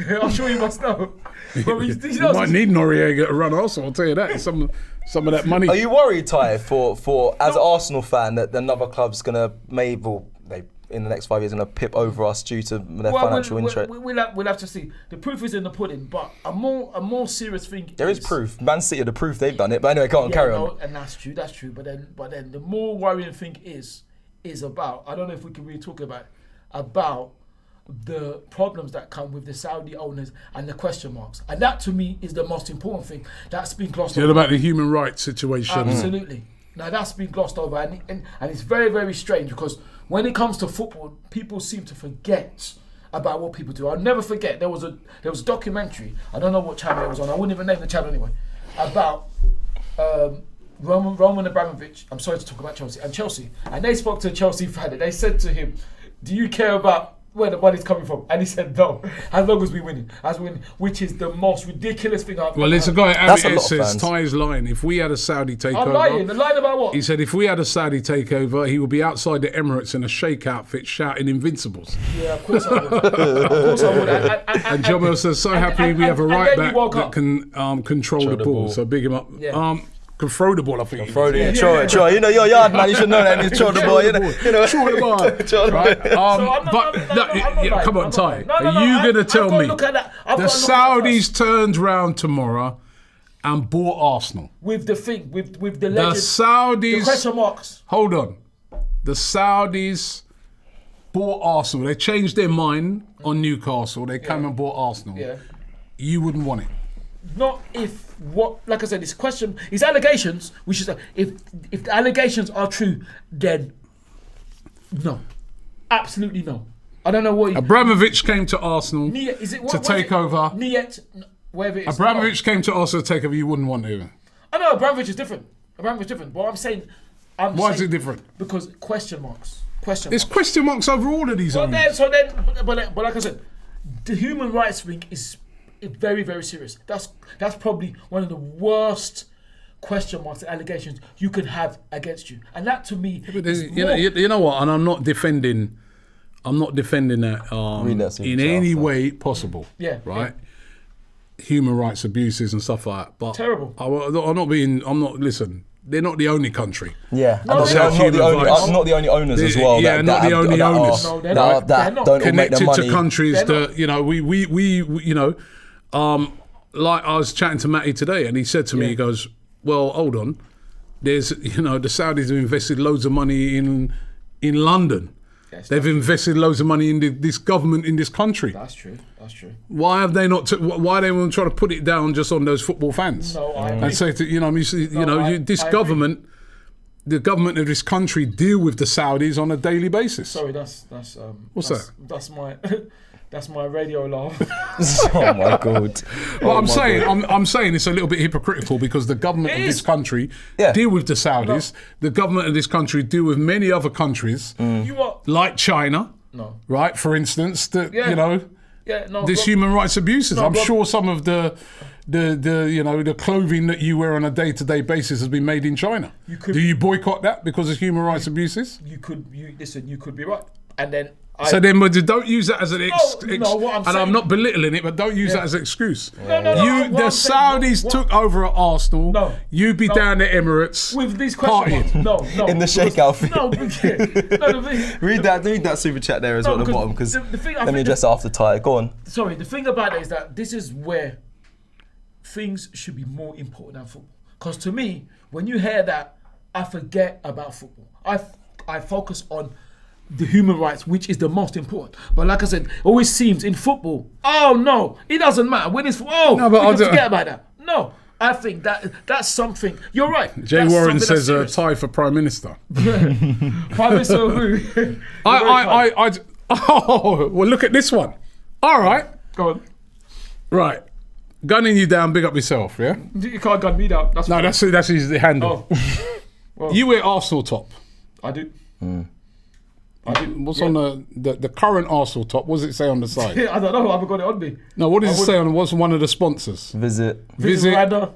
I'm sure you must know. But
You might need Noriega to run Arsenal, I'll tell you that. Some of that money.
Are you worried, Ty, for as an Arsenal fan that another club's gonna in the next 5 years gonna pip over us due to their financial interest?
We'll have to see. The proof is in the pudding, but a more serious thing.
There is proof. Man City are the proof they've done it. But anyway, go on, carry on.
And that's true. But then the more worrying thing is about. I don't know if we can really talk about the problems that come with the Saudi owners and the question marks. And that to me is the most important thing. That's been glossed
You know
over.
about the human rights situation.
Absolutely. Now that's been glossed over and it's very, very strange because when it comes to football, people seem to forget about what people do. I'll never forget. There was a documentary. I don't know what channel it was on. I wouldn't even name the channel anyway. About Roman Abramovich. I'm sorry to talk about Chelsea. And they spoke to a Chelsea fan. And they said to him, "Do you care about where the money's coming from?" And he said, "No, as long as we're winning, which is the most ridiculous thing I've
Well, there's a guy,
That's a
Abby
lot of
says,
fans.
Ty's lying. If we had a Saudi takeover...
I'm lying. The line about what?
He said if we had a Saudi takeover, he would be outside the Emirates in a shake outfit shouting Invincibles.
Yeah, of course I would. Of course I would.
And Jobber says, so happy we have a right
then you
back
woke
that
up.
can control the ball. So big him up.
Yeah.
Can throw the ball, I think.
Throw it. You know, your yard man, you should know that. Throw the ball, you know.
Throw the ball. Right? Come on, Ty. Are you going to tell me the Saudis turned round tomorrow and bought Arsenal?
With the thing, with the legend.
The Saudis...
The question marks.
Hold on. The Saudis bought Arsenal. They changed their mind on Newcastle. They came and bought Arsenal.
Yeah.
You wouldn't want it.
Not if like I said, this question, these allegations, we should say, if the allegations are true, then no. Absolutely no. I don't know what
Abramovich came to Arsenal
to
take over.
Whatever it is.
Abramovich came to Arsenal to take over. You wouldn't want it.
I know Abramovich is different. But I'm saying...
Why is it different?
Because question marks.
There's question marks over all of these owners.
But like I said, the human rights thing is very, very serious. That's probably one of the worst question marks and allegations you could have against you. And that to me is
you know what? And I'm not defending that in any way possible.
Yeah.
Right? Yeah. Human rights abuses and stuff like that. But
terrible.
Listen, they're not the only country.
Yeah,
No,
not the only owners as well.
Yeah, not the only owners.
No, they're not.
That don't all make the
Connected
money.
to countries
They're
that, like I was chatting to Matty today and he said to me, he goes, well, hold on. There's, the Saudis have invested loads of money in London.
Yes,
They've invested loads of money in this government in this country.
That's true.
Why have they not? Why they want to try to put it down just on those football fans?
No, I agree.
And say to this government, the government of this country deal with the Saudis on a daily basis.
Sorry,
What's that?
That's my radio alarm.
Oh my god!
Well, I'm saying it's a little bit hypocritical because the government of this country deal with the Saudis. No. The government of this country deal with many other countries, like China.
No.
Right, for instance,
there's
human rights abuses. I'm sure some of the clothing that you wear on a day-to-day basis has been made in China. Do you boycott that because of human rights abuses?
You could be right, and then.
But don't use that as an excuse.
What I'm saying,
I'm not belittling it, but don't use that as an excuse.
No.
The Saudis took over at Arsenal.
No.
You be down the Emirates
with these questions. No.
In the shake outfit.
No.
Read that super chat there as well at the bottom because let me address after Ty. Go on.
Sorry, the thing about it is that this is where things should be more important than football. Because to me, when you hear that, I forget about football. I focus on the human rights, which is the most important. But like I said, always seems in football, oh no, it doesn't matter. When it's, we can forget about that. No, I think that's something, you're right.
Jay Warren says tie for Prime Minister.
Prime Minister of who?
Well, look at this one. All right.
Go on.
Right. Gunning you down, big up yourself, yeah?
You can't gun me down.
That's his handle.
Oh. Well,
you wear Arsenal top.
I do.
What's on the current Arsenal top? What does it say on the side?
I don't know. I haven't got it on me.
No, what does it say on? What's one of the sponsors?
Visit.
That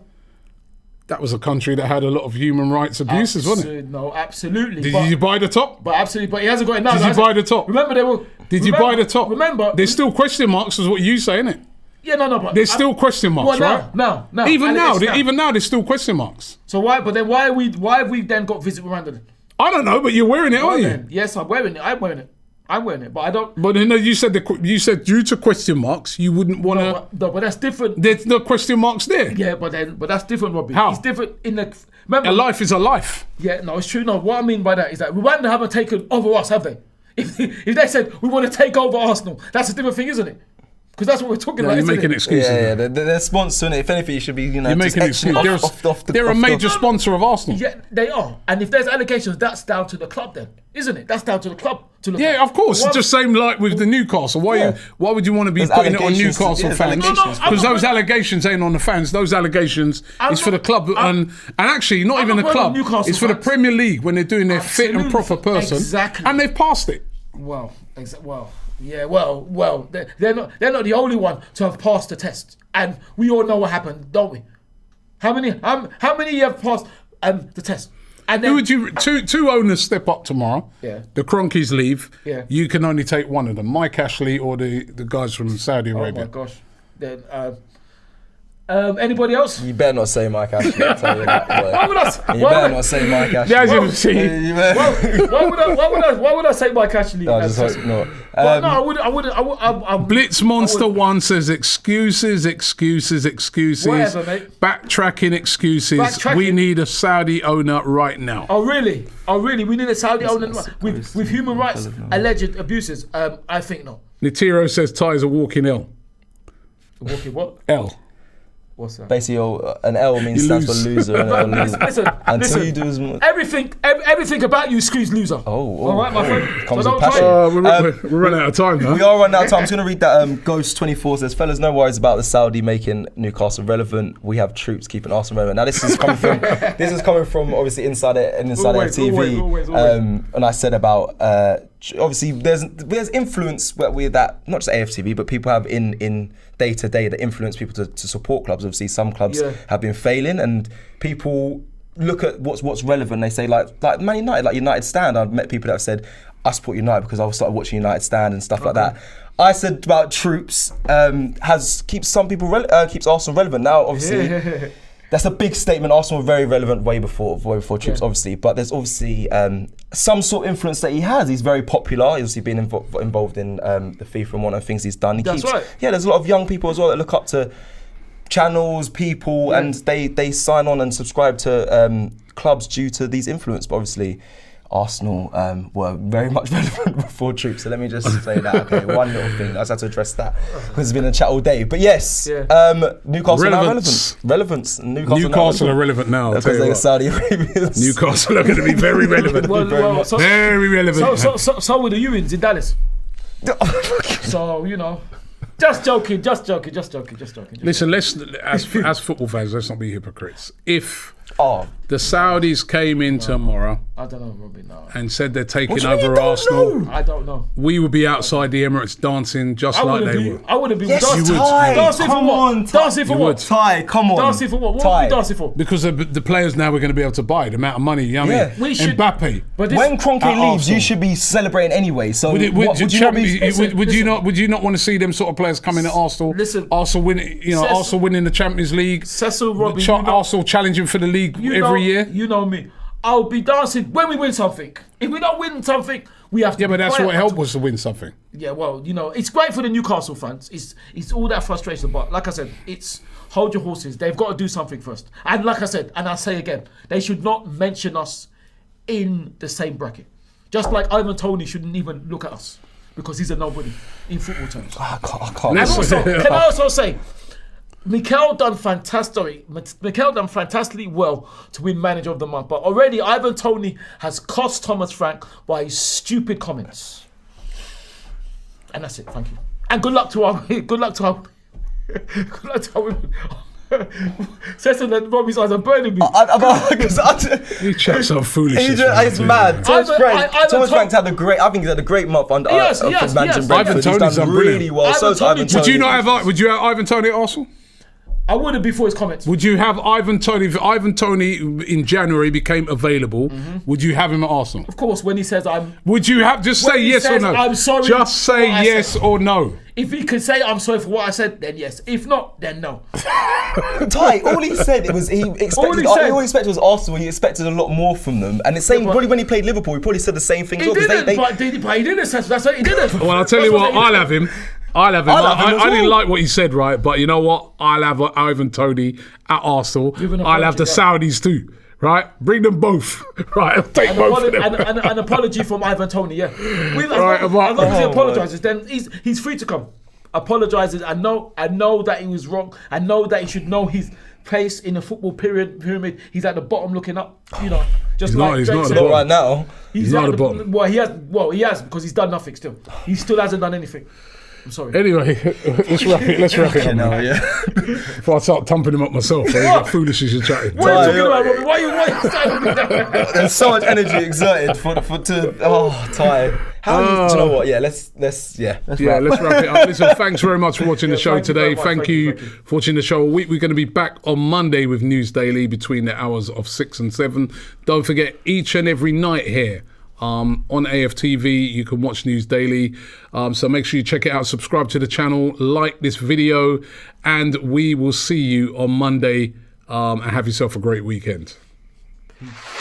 was a country that had a lot of human rights abuses, wasn't it?
No, absolutely.
Did you buy the top?
But absolutely, but he hasn't got it now.
Did you buy the top?
Remember they were.
Did you buy the top?
Remember,
there's still question marks, is what you say, isn't it?
Yeah, no. But
there's still question marks, right?
No.
Even now, there's still question marks.
So why? But then why have we then got Visit Rwanda?
I don't know, but you're wearing it, aren't you?
Yes, I'm wearing it. But I don't.
But no, you said due to question marks, you wouldn't want to.
No, but that's different.
There's no question marks there.
Yeah, but that's different, Robbie.
How?
It's different in the. Remember,
a life is a life.
Yeah, no, it's true. No, what I mean by that is that Rwanda haven't taken over us, have they? If they said we want to take over Arsenal, that's a different thing, isn't it? Because that's what we're talking about.
You're
isn't
making
it?
excuses.
Yeah,
now.
they're sponsoring it. If anything, you should be,
You're making
just
excuses. They're a major sponsor of Arsenal.
Yeah, they are. And if there's allegations, that's down to the club then, isn't it? That's down to the club to look at.
Yeah, of course. It's just same like with the Newcastle. Why would you want to be putting it on
allegations,
Newcastle
yeah,
fans?
allegations.
Because those allegations ain't on the fans. Those allegations is for the club and actually not even the
not
club.
Newcastle
It's for the
fans.
Premier League when they're doing their fit and proper person.
Exactly.
And they've passed it.
Well, they're not the only one to have passed the test, and we all know what happened, don't we? How many have passed the test? And then,
Who would you? Two owners step up tomorrow.
Yeah.
The Cronkies leave.
Yeah.
You can only take one of them, Mike Ashley or the guys from Saudi
oh
Arabia.
my gosh. Then anybody else?
You better not say Mike Ashley. I'll tell you that.
Why would I?
You better not say Mike Ashley.
As you can see,
You better-
Why would I say Mike Ashley?
I just hope not.
Well, no, I wouldn't.
Blitz Monster 1 says excuses.
Whatever, mate.
Backtracking excuses.
Backtracking.
We need a Saudi owner right now.
Oh really? We need a Saudi owner
that's
with human rights alleged abuses. I think not.
Nitiro says Ty is a walking L.
Walking what?
L.
What's that?
Basically, an L
You
stands for
lose.
loser. And L loser.
Listen,
Until you do as much.
everything about you screams loser.
All
right, my friend.
Comes
So
with
don't
passion.
try it.
We're running out of time now.
We are running out of time. I'm just going to read that. Ghost24 says, fellas, no worries about the Saudi making Newcastle relevant. We have troops keeping Arsenal relevant. Now, this is coming from obviously inside
Always,
AFTV.
always.
And I said about obviously there's influence with that, not just AFTV, but people have in day to day that influence people to support clubs. Obviously, some clubs have been failing, and people look at what's relevant. They say like Man United, like United Stand. I've met people that have said I support United because I started watching United Stand and stuff like that. I said about troops keeps Arsenal relevant. Now, obviously. That's a big statement. Arsenal were very relevant way before troops, obviously. But there's obviously some sort of influence that he has. He's very popular. He's obviously been involved in the FIFA and one of the things he's done.
That's right.
Yeah, there's a lot of young people as well that look up to channels, people, and they sign on and subscribe to clubs due to these influence. But obviously, Arsenal were very much relevant before troops. So let me just say that. Okay, one little thing. I just had to address that because it's been a chat all day. But yes, Newcastle now relevant. Relevance.
Newcastle are relevant now.
Because they're Saudi Arabians.
Newcastle are going to be very relevant. Very relevant.
So were the Ewings in Dallas. So just joking.
Listen, as football fans, let's not be hypocrites. If the Saudis came in tomorrow
I don't know, Robbie. No.
and said they're taking over Arsenal,
I don't know.
we would be outside the Emirates dancing just like they were.
I wouldn't be.
Yes,
dancing.
Ty,
Dancing for
come
what?
on, Ty.
Dancing for
You
what?
would.
Ty, come on.
Dancing for what? What
Ty.
are we dancing for?
Because the players now we're going to be able to buy the amount of money. You know what I mean?
We should-
Mbappe.
But this,
When Kroenke
At
leaves,
Arsenal.
you should be celebrating anyway. So
Would
would you not be?
would you not want to see them sort of players coming at Arsenal?
Listen,
Arsenal winning, Arsenal winning the Champions League.
Cecil, Robbie,
Arsenal challenging for the league every year.
You know me. I'll be dancing when we win something. If we don't win something, we have to.
Yeah, but
be
that's
quiet
what helped us to win something.
Yeah, well, it's great for the Newcastle fans. It's all that frustration, but like I said, it's hold your horses. They've got to do something first. And like I said, and I'll say again, they should not mention us in the same bracket. Just like Ivan Toney shouldn't even look at us because he's a nobody in football terms.
I can't.
And also, can I also say, Mikel done fantastically well to win Manager of the Month, but already Ivan Toney has cost Thomas Frank by his stupid comments. And that's it. Thank you. And good luck to our women. Cecil and Robbie's eyes are burning me.
You chat some foolishness.
It's mad. Thomas Frank's had a great. I think he's had a great month under
Yes.
Manchester Brentford.
Ivan
He's
Toney's
done
done
really
brilliant.
well. So
Ivan Toney-
Toney.
Would you not have? Would you have Ivan Toney at Arsenal?
I would have before his comments.
Would you have Ivan Toney? If Ivan Toney in January became available, would you have him at Arsenal?
Of course, when he says I'm.
Would you have just
When
say
he
yes or
says,
no?
"I'm sorry
Just
for
say
what I
yes
said."
or no.
If he could say I'm sorry for what I said, then yes. If not, then no.
Ty, all he said was he expected. All he expected was Arsenal. He expected a lot more from them, and the same. Probably when he played Liverpool, he probably said the same thing.
He didn't, but he didn't. That's what he didn't.
Well, I'll tell you what. I'll have him. I didn't
well.
like what he said, right? But you know what? I'll have Ivan Toney at Arsenal. I'll have the Saudis too, right? Bring them both, right? I'll take both of them.
An apology from Ivan Toney, yeah. As
Right,
long as he apologises, then he's free to come. apologises. I know that he was wrong. I know that he should know his place in the football pyramid. He's at the bottom looking up. Just
he's not at the
Not
bottom.
right now.
He's not at the bottom.
Well, he has because he's done nothing still. He still hasn't done anything. I'm sorry.
Anyway, let's wrap it up now.
Yeah.
Before I start thumping him up myself, I get foolish as you're chatting.
What are you talking about, Robbie? Why are you saying that?
There's so much energy exerted Ty. How do you know what? Yeah, let's wrap
it up. Listen, thanks very much for watching the show
thank you
today.
very much.
Thank you for watching the show all week. We're going to be back on Monday with News Daily between the hours of 6 and 7. Don't forget, each and every night here on AFTV, you can watch News Daily. So make sure you check it out, subscribe to the channel, like this video, and we will see you on Monday. And have yourself a great weekend.
Peace.